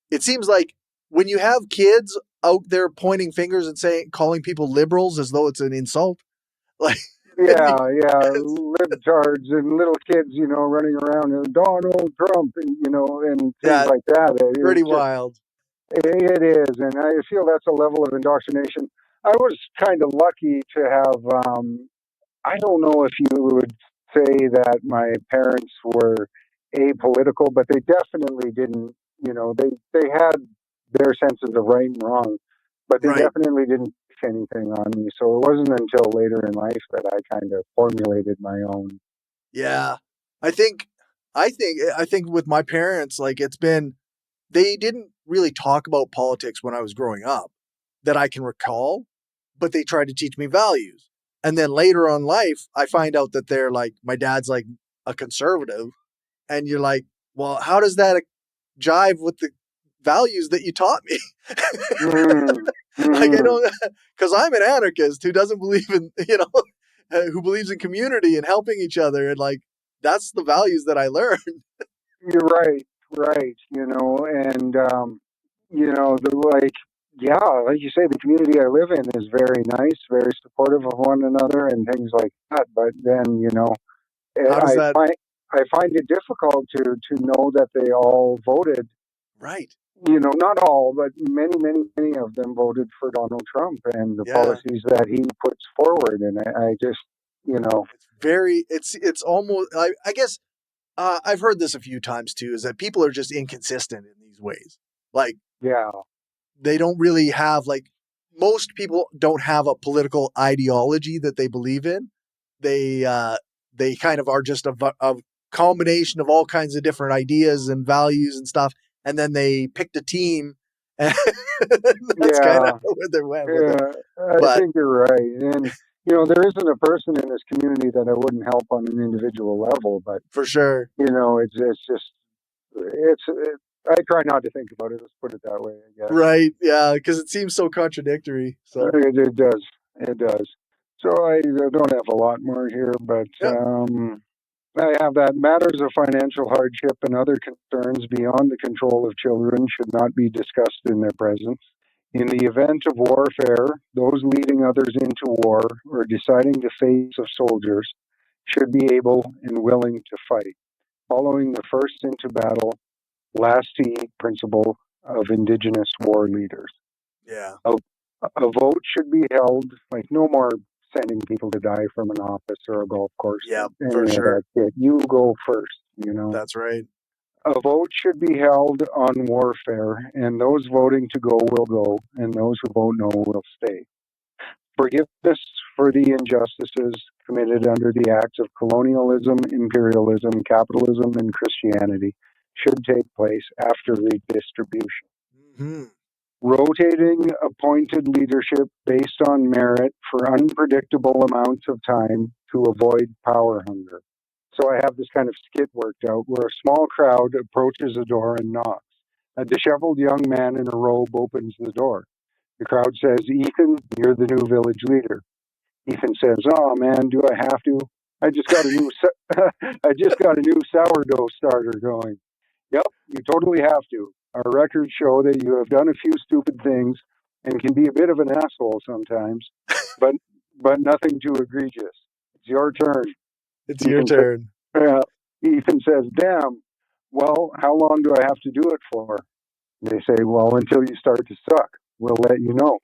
It seems like when you have kids out there pointing fingers and calling people liberals as though it's an insult, like, Yeah, yeah, it's libtards and little kids, running around and Donald Trump, and things yeah, like that. pretty It's just, wild. it is, and I feel that's a level of indoctrination. I was kind of lucky to have. I don't know if you would say that my parents were apolitical, but they definitely didn't. They had their senses of right and wrong, but they Right. definitely didn't push anything on me. So it wasn't until later in life that I kind of formulated my own. Yeah. I think I think with my parents, like they didn't really talk about politics when I was growing up that I can recall, but they tried to teach me values. And then later on life, I find out that they're like, my dad's like a conservative, and you're like, well, how does that jive with the values that you taught me? Mm, Like I mm. don't, because I'm an anarchist who doesn't believe in, who believes in community and helping each other, and like that's the values that I learned. You're right, right. And yeah, like you say, the community I live in is very nice, very supportive of one another, and things like that. But then, How does I that? find I find it difficult to know that they all voted. Right. Not all, but many, many, many of them voted for Donald Trump and the Yeah. policies that he puts forward. And I just, It's very. It's almost. I guess I've heard this a few times too. Is that people are just inconsistent in these ways. Like yeah, they don't really have like most people don't have a political ideology that they believe in. They kind of are just a combination of all kinds of different ideas and values and stuff, and then they picked a team, and that's kind of yeah. where they went with it. Yeah, I But think you're right. And, there isn't a person in this community that I wouldn't help on an individual level. But, for sure, it's just, I try not to think about it. Let's put it that way, I guess. right? Yeah, because it seems so contradictory. So It does. It does. So I don't have a lot more here, but yeah, I have that matters of financial hardship and other concerns beyond the control of children should not be discussed in their presence. In the event of warfare, those leading others into war or deciding the fates of soldiers should be able and willing to fight, following the first into battle, last to eat principle of Indigenous war leaders. yeah, A, a vote should be held, like no more sending people to die from an office or a golf course, yeah, for any of sure. that shit. You go first. That's right. A vote should be held on warfare, and those voting to go will go, and those who vote no will stay. Forgiveness for the injustices committed under the acts of colonialism, imperialism, capitalism, and Christianity should take place after redistribution. Hmm. Rotating appointed leadership based on merit for unpredictable amounts of time to avoid power hunger. So I have this kind of skit worked out where a small crowd approaches a door and knocks. A disheveled young man in a robe opens the door. The crowd says, "Ethan, you're the new village leader." Ethan says, "Oh man, do I have to? I just got a new I just got a new sourdough starter going." "Yep, you totally have to. Our records show that you have done a few stupid things and can be a bit of an asshole sometimes, but nothing too egregious. It's your turn." It's your Ethan says, turn. uh, Ethan says, "Damn. Well, how long do I have to do it for?" They say, "Well, until you start to suck. We'll let you know."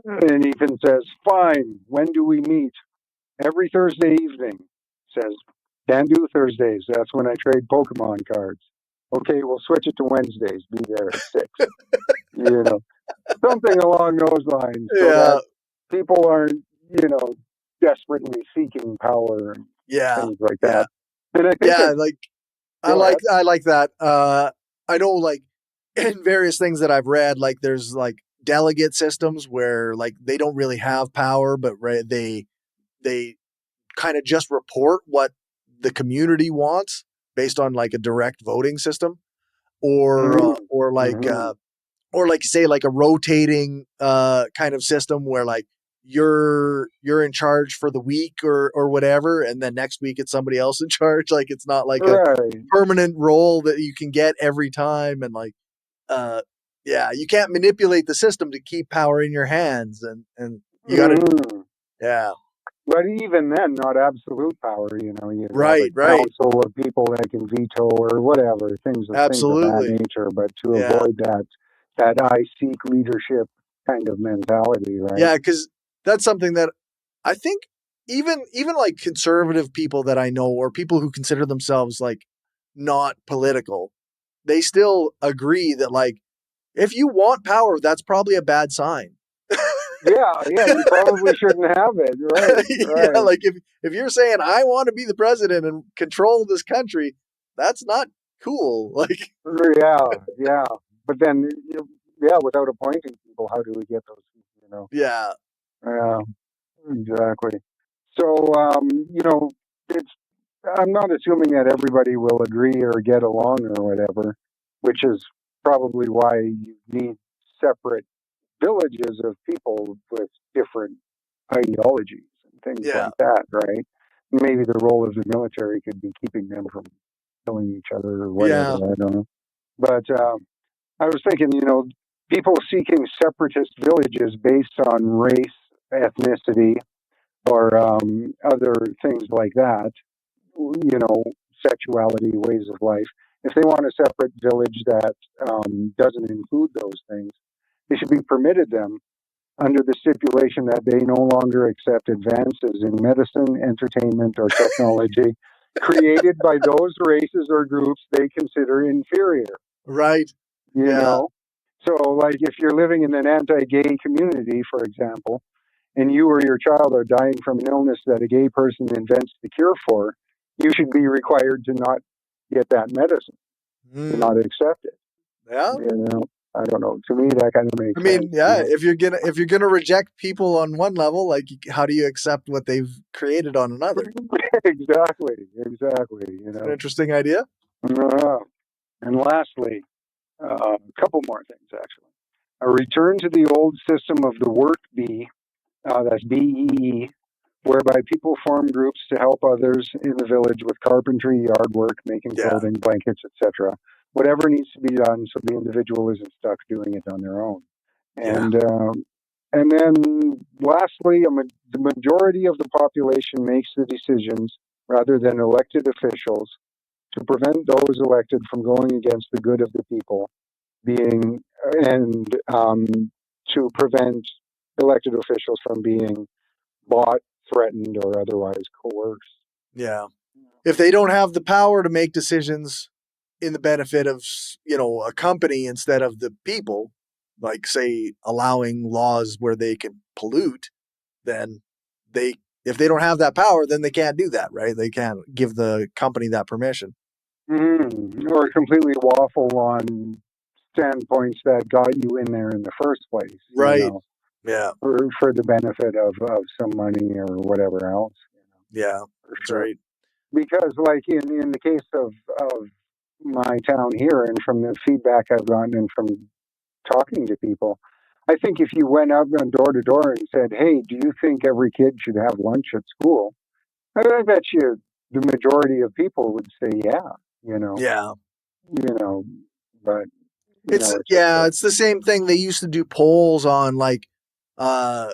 And Ethan says, "Fine. When do we meet?" "Every Thursday evening." Says, "Can't do Thursdays. That's when I trade Pokemon cards." "Okay, we'll switch it to Wednesdays. Be there at 6." You know, something along those lines so Yeah, that people aren't, you know, desperately seeking power and yeah, things like yeah, that. And I think yeah. it's, Like go ahead. I like that. I know like in various things that I've read, like there's like delegate systems where like they don't really have power, but they kind of just report what the community wants based on like a direct voting system, or uh, Mm-hmm. or like Mm-hmm. uh, or like say like a rotating kind of system where like you're in charge for the week or whatever, and then next week it's somebody else in charge. Like it's not like a Right. permanent role that you can get every time, and like uh yeah, you can't manipulate the system to keep power in your hands, and you got to Mm-hmm. yeah, But even then, not absolute power. You have a right, right, council of people that can veto or whatever things of that absolutely, nature. But to yeah, avoid that I seek leadership kind of mentality, right? yeah, because that's something that I think even like conservative people that I know, or people who consider themselves like not political, they still agree that like if you want power, that's probably a bad sign. Yeah, yeah. You probably shouldn't have it. Right, Yeah, right. like if you're saying I want to be the president and control this country, that's not cool. Like Yeah, yeah. But then, yeah, without appointing people, how do we get those people? yeah, Yeah, exactly. So, it's I'm not assuming that everybody will agree or get along or whatever, which is probably why you need separate villages of people with different ideologies and things Yeah. like that, right? Maybe the role of the military could be keeping them from killing each other or whatever. Yeah. I don't know. But I was thinking, people seeking separatist villages based on race, ethnicity, or other things like that, you know, sexuality, ways of life. If they want a separate village that doesn't include those things, they should be permitted them under the stipulation that they no longer accept advances in medicine, entertainment, or technology created by those races or groups they consider inferior, Right. you Yeah. know? So, like, if you're living in an anti gay community, for example, and you or your child are dying from an illness that a gay person invents the cure for, you should be required to not get that medicine, to Mm, not accept it. yeah. You know, I don't know. To me, that kind of I makes mean, sense. yeah, if you're gonna reject people on one level, like how do you accept what they've created on another? Exactly, exactly. It's an interesting idea. Uh, and lastly, a couple more things actually. A return to the old system of the work bee, that's BEE, whereby people form groups to help others in the village with carpentry, yard work, making Yeah. clothing, blankets, etc. Whatever needs to be done, so the individual isn't stuck doing it on their own. Yeah. And then lastly, the majority of the population makes the decisions rather than elected officials to prevent those elected from going against the good of the people being and to prevent elected officials from being bought, threatened, or otherwise coerced. Yeah. If they don't have the power to make decisions in the benefit of, a company instead of the people, like say allowing laws where they can pollute, then they if they don't have that power, then they can't do that, right? They can't give the company that permission. Or completely waffle on standpoints that got you in there in the first place, Right. Yeah. for the benefit of some money or whatever else, Yeah. for That's sure. right. Because, like, in the case of my town here, and from the feedback I've gotten and from talking to people, I think if you went out on door to door and said, "Hey, do you think every kid should have lunch at school?" I bet you the majority of people would say, "Yeah," you know, Yeah. you know, but It's it's just yeah, it's the same thing they used to do polls on like uh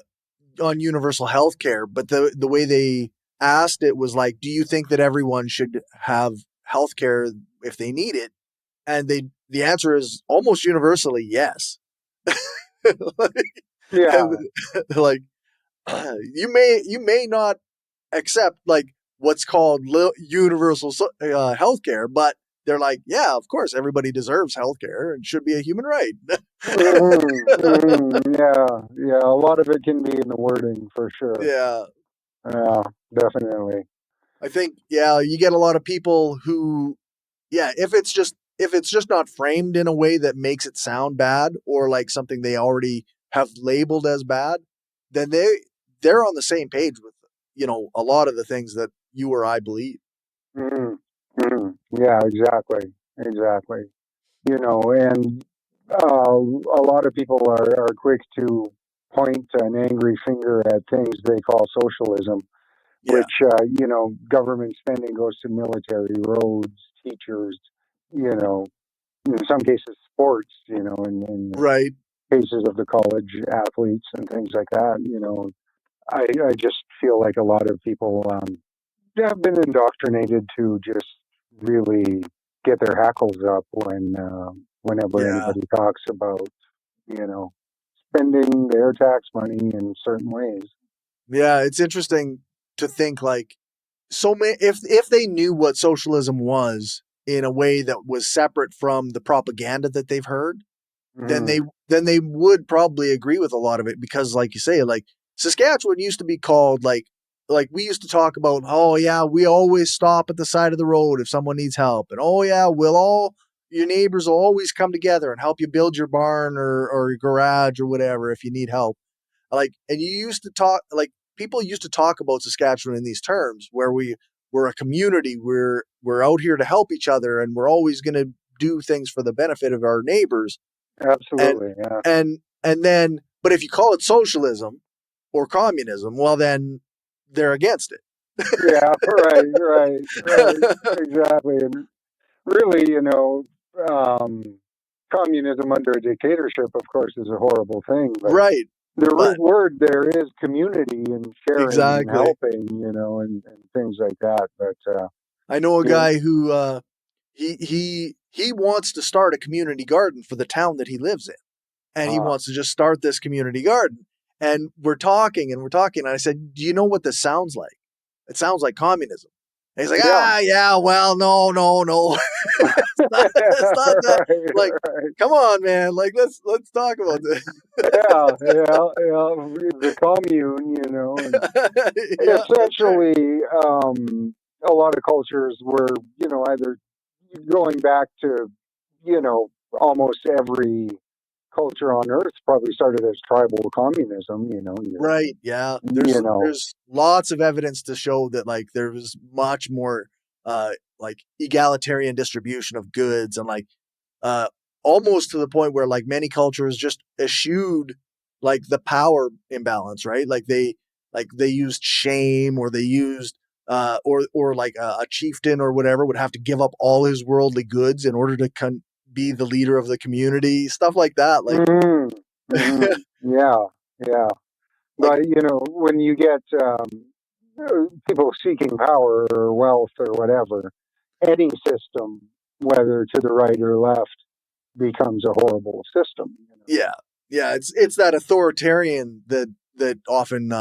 on universal health care, but the way they asked it was like, do you think that everyone should have health care if they need it? And the answer is almost universally yes. yeah, Like you may not accept like what's called universal healthcare, but they're like, yeah, of course, everybody deserves healthcare and should be a human right. yeah. A lot of it can be in the wording for sure. Yeah, Yeah, definitely. I think yeah, you get a lot of people who yeah, if it's just not framed in a way that makes it sound bad or like something they already have labeled as bad, then they're on the same page with a lot of the things that you or I believe. hmm Yeah, exactly, exactly. And a lot of people are quick to point an angry finger at things they call socialism, Yeah, which, government spending goes to military, roads, teachers, you know, in some cases, sports, in the right. cases of the college athletes and things like that. I just feel like a lot of people have been indoctrinated to just really get their hackles up whenever Yeah, anybody talks about, you know, spending their tax money in certain ways. yeah. It's interesting to think like so many if they knew what socialism was in a way that was separate from the propaganda that they've heard, then Mm, they would probably agree with a lot of it because like you say like Saskatchewan used to be called like we used to talk about, oh yeah, we always stop at the side of the road if someone needs help, and oh yeah, your neighbors will always come together and help you build your barn or your garage or whatever if you need help. Like, and you used to talk like people used to talk about Saskatchewan in these terms where we're a community. We're out here to help each other, and we're always going to do things for the benefit of our neighbors. And Absolutely. Yeah. and then, but if you call it socialism or communism, well, then they're against Yeah. Right. Right. Right. it. Exactly. And really, um, communism under a dictatorship, of course, is a horrible thing. But Right. the root But word there is community and sharing and exactly. helping, and things like that. But I know a yeah, guy who he wants to start a community garden for the town that he lives in. And he uh, wants to just start this community garden. And we're talking and we're talking. And I said, "Do you know what this sounds like? It sounds like communism." And he's like, yeah, yeah, well, no. It's not that. right, Like, right. come on, man. Like, let's talk about this. Yeah, yeah, yeah. The commune, and Yeah, that's right. essentially, a lot of cultures were, either going back to, almost every culture on Earth probably started as tribal communism. Right. Yeah. You know, There's lots of evidence to show that like there was much more like egalitarian distribution of goods and like uh almost to the point where like many cultures just eschewed like the power imbalance, right? Like they used shame or they used or like a chieftain or whatever would have to give up all his worldly goods in order to be the leader of the community, stuff like that. Like mm, yeah, yeah. like But when you get people seeking power or wealth or whatever, any system, whether to the right or left, becomes a horrible system. yeah, yeah, it's that authoritarian that often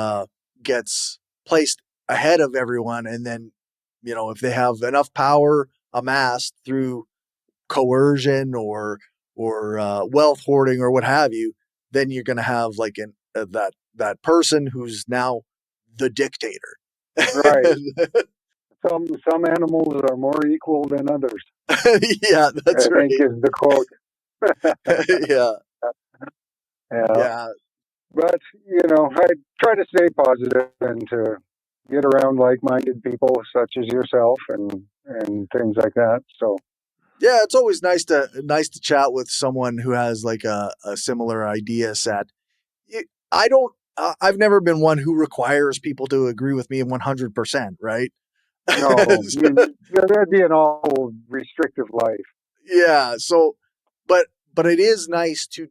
gets placed ahead of everyone, and then if they have enough power amassed through coercion or wealth hoarding or what have you, then you're going to have like that person who's now the dictator. Right. Some animals are more equal than others, Yeah, that's I think right. is the quote. Yeah, Yeah. yeah, But, I try to stay positive and to get around like-minded people such as yourself and things like that. So, yeah. It's always nice to chat with someone who has like a similar idea set. I don't. I've never been one who requires people to agree with me 100%. Right. no, So, that'd be an awful restrictive life. yeah. So, but it is nice to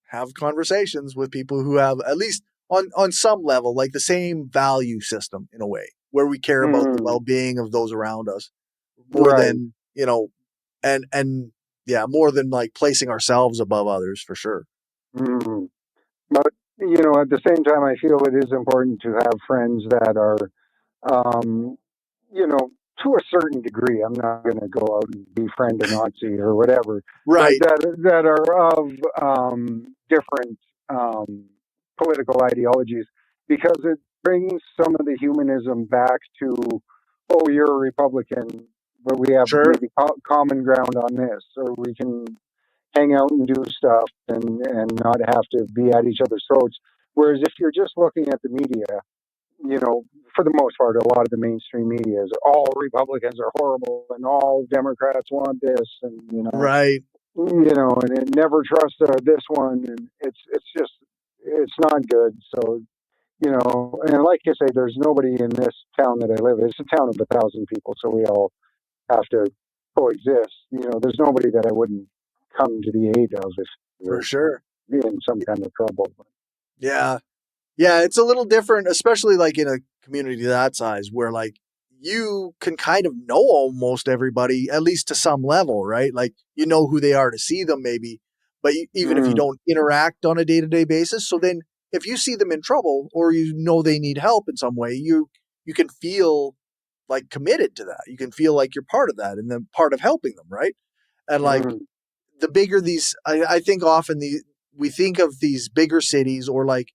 have conversations with people who have at least on some level like the same value system in a way where we care about the Mm, well-being of those around us more right. than and yeah, more than like placing ourselves above others for sure. Mm. But, at the same time, I feel it is important to have friends that are, um, you know, to a certain degree. I'm not going to go out and befriend a Nazi or whatever, but Right. that are of different political ideologies, because it brings some of the humanism back to, oh, you're a Republican, but we have Sure. maybe common ground on this, or we can hang out and do stuff and not have to be at each other's throats. Whereas if you're just looking at the media, for the most part, a lot of the mainstream media is all Republicans are horrible and all Democrats want this, and Right. and it never trust this one, and it's not good. So and like you say, there's nobody in this town that I live in. It's a town of 1,000 people, so we all have to coexist. There's nobody that I wouldn't come to the aid of if For we're sure. in some kind of trouble. Yeah. Yeah, it's a little different, especially like in a community that size where like you can kind of know almost everybody, at least to some level, right? Like you know who they are to see them, maybe, but even if you Mm, don't interact on a day to day basis, so then if you see them in trouble or you know they need help in some way, you can feel like committed to that. You can feel like you're part of that and then part of helping them, right? And like mm, the bigger these, I think often we think of these bigger cities or like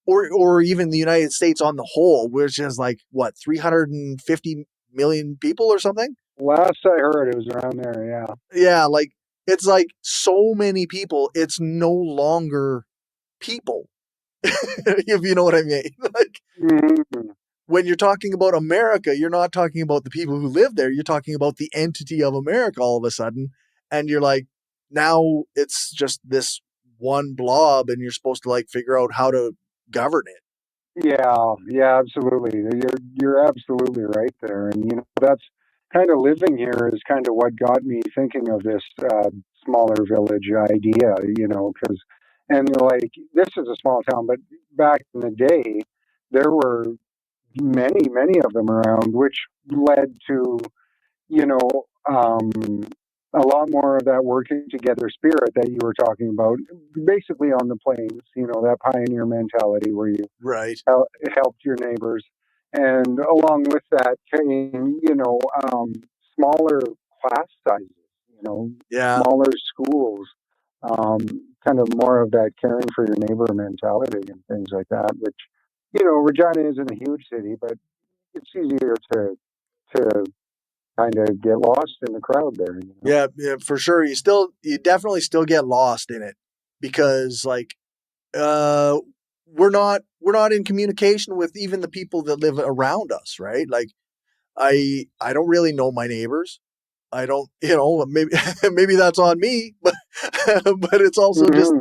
or even the United States on the whole, which is like what 350 million people or something. last I heard, it was around there. Yeah. Yeah, like it's like so many people. It's no longer people, if you know what I mean. Like Mm, when you're talking about America, you're not talking about the people who live there. You're talking about the entity of America all of a sudden. And you're like, now it's just this one blob and you're supposed to like figure out how to govern it. Yeah, yeah, absolutely. You're absolutely right there, and that's kind of living here is kind of what got me thinking of this smaller village idea. Because and like this is a small town, but back in the day, there were many of them around, which led to you know, a lot more of that working together spirit that you were talking about, basically on the plains, that pioneer mentality where you Right. helped your neighbors. And along with that came, smaller class sizes, you know, Yeah. smaller schools, um, kind of more of that caring for your neighbor mentality and things like that, which, Regina isn't a huge city, but it's easier to kind of get lost in the crowd there. Yeah. Yeah. For sure. You definitely still get lost in it because like, uh, we're not in communication with even the people that live around us. Right. Like I don't really know my neighbors. I don't, maybe maybe that's on me, but but it's also just Hmm.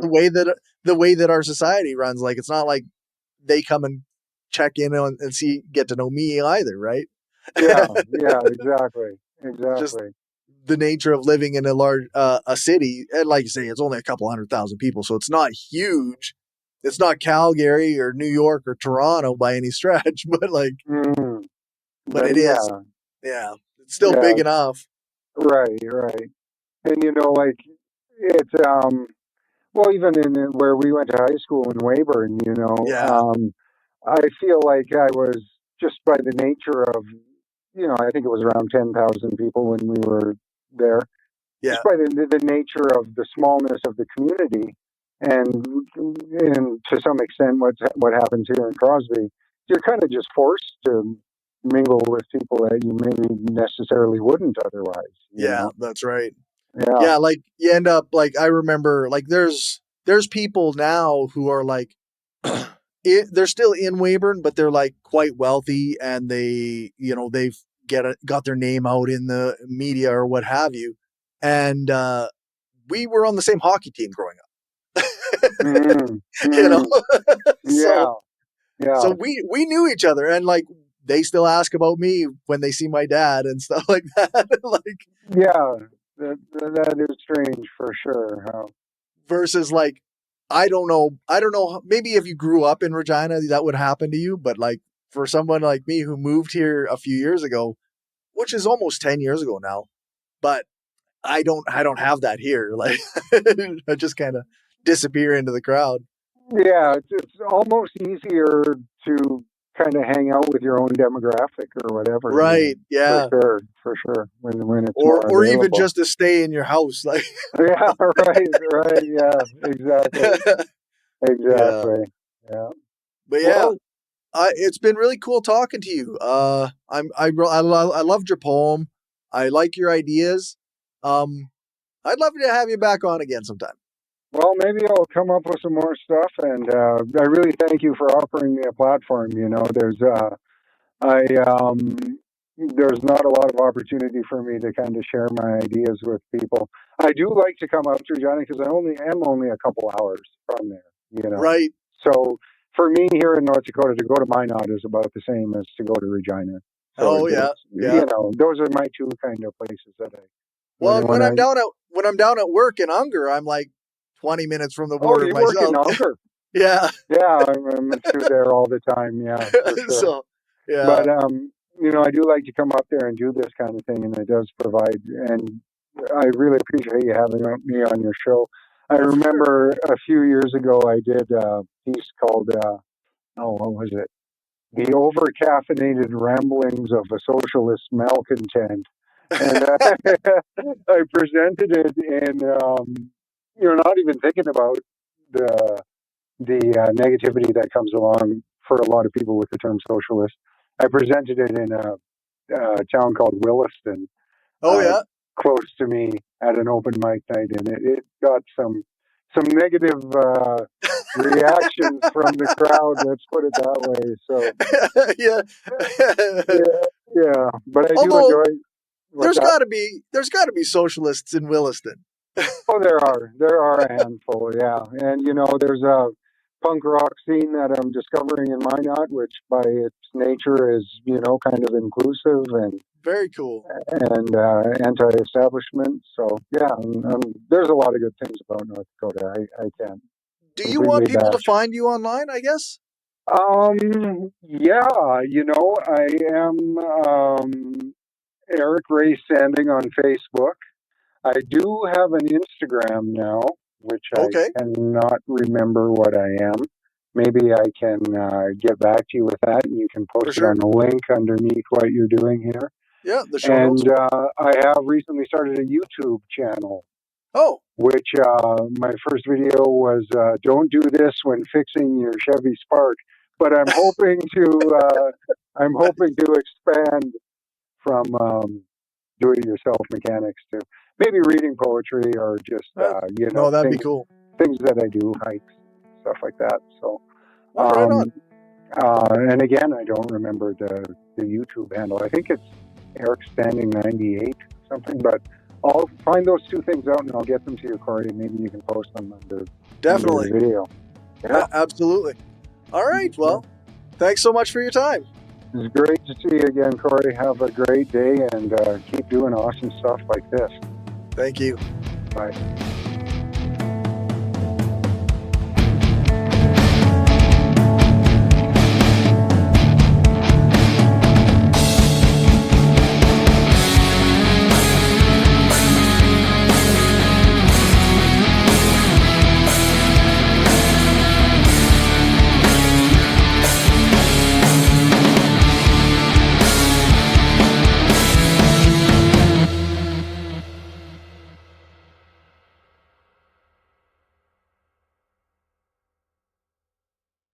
the way that our society runs. Like it's not like they come and check in on and get to know me either, right? Yeah, yeah, exactly, Just exactly. the nature of living in a city, and like you say, it's only a couple 100,000 people, so it's not huge. It's not Calgary or New York or Toronto by any stretch, Mm. but But it is, yeah, yeah, it's still yeah, big enough. right, right. And like it's well, even in where we went to high school in Weyburn, Yeah, I feel like I was just by the nature of, I think it was around 10,000 people when we were there. Just yeah, by the nature of the smallness of the community, and to some extent what happens here in Crosby, you're kind of just forced to mingle with people that you maybe necessarily wouldn't otherwise. yeah. That's right. Yeah. Yeah, like you end up like I remember like there's people now who are like they're still in Weyburn, but they're like quite wealthy and they've got their name out in the media or what have you. And we were on the same hockey team growing up. Mm, you know, mm, so yeah. Yeah. so we knew each other and like they still ask about me when they see my dad and stuff like that. Like Yeah. That is strange for sure. Huh? versus like I don't know maybe if you grew up in Regina that would happen to you, but like for someone like me who moved here a few years ago, which is almost 10 years ago now, but I don't have that here. Like I just kind of disappear into the crowd. Yeah, it's almost easier to kind of hang out with your own demographic or whatever, Right. for Yeah. sure, for sure, when it's more Or even available. just to stay in your house like Yeah, right, right, yeah, exactly, yeah. exactly. Yeah. But yeah, Well, it's been really cool talking to you. I loved your poem. I like your ideas. Um, I'd love to have you back on again sometime. well, maybe I'll come up with some more stuff, and I really thank you for offering me a platform. I there's not a lot of opportunity for me to kind of share my ideas with people. I do like to come out to Johnny because I only a couple hours from there, you know. Right. So for me here in North Dakota, to go to Minot is about the same as to go to Regina. So Oh yeah. Yeah. those are my two kind of places that I Well, and when I when I'm down at work in Unger, I'm like 20 minutes from the oh, border you work in myself. Unker. Yeah. Yeah, I'm through there all the time. Yeah, for sure. So, yeah. But I do like to come up there and do this kind of thing, and it does provide. And I really appreciate you having me on your show. I Oh, for sure. remember a few years ago I did a piece called oh, what was it? The Over-Caffeinated Ramblings of a Socialist Malcontent, and I presented it in not even thinking about the the negativity that comes along for a lot of people with the term socialist. I presented it in a town called Williston, Oh uh, yeah. close to me, at an open mic night, and it got some negative reactions from the crowd. Let's put it that way. So Yeah. yeah. But I do Although enjoy what's that. there's got to be socialists in Williston. Oh, there are a handful, yeah. And there's a punk rock scene that I'm discovering in Minot, which by its nature is kind of inclusive Very cool. and anti-establishment. So yeah, there's a lot of good things about North Dakota. I can't Do you want completely people to bash. find you online, I guess? Yeah, I am Eric Ray Sanding on Facebook. I do have an Instagram now, which I Okay, cannot remember what I am. Maybe I can get back to you with that, and you can for post it sure. on a link underneath what you're doing here. Yeah, the show notes. And I have recently started a YouTube channel, Oh, which my first video was "Don't do this when fixing your Chevy Spark," but I'm hoping to expand from do-it-yourself mechanics to maybe reading poetry or just uh, no, that'd be things cool. that I do, hikes, stuff like that. So, Well, right on. um, and again, I don't remember the YouTube handle. I think it's Eric Standing 98 something, but I'll find those two things out and I'll get them to you, Corey. Maybe you can post them under the Definitely. video. Yeah, Absolutely. All right. Well, thanks so much for your time. it's great to see you again, Corey. Have a great day and keep doing awesome stuff like this. Thank you. Bye.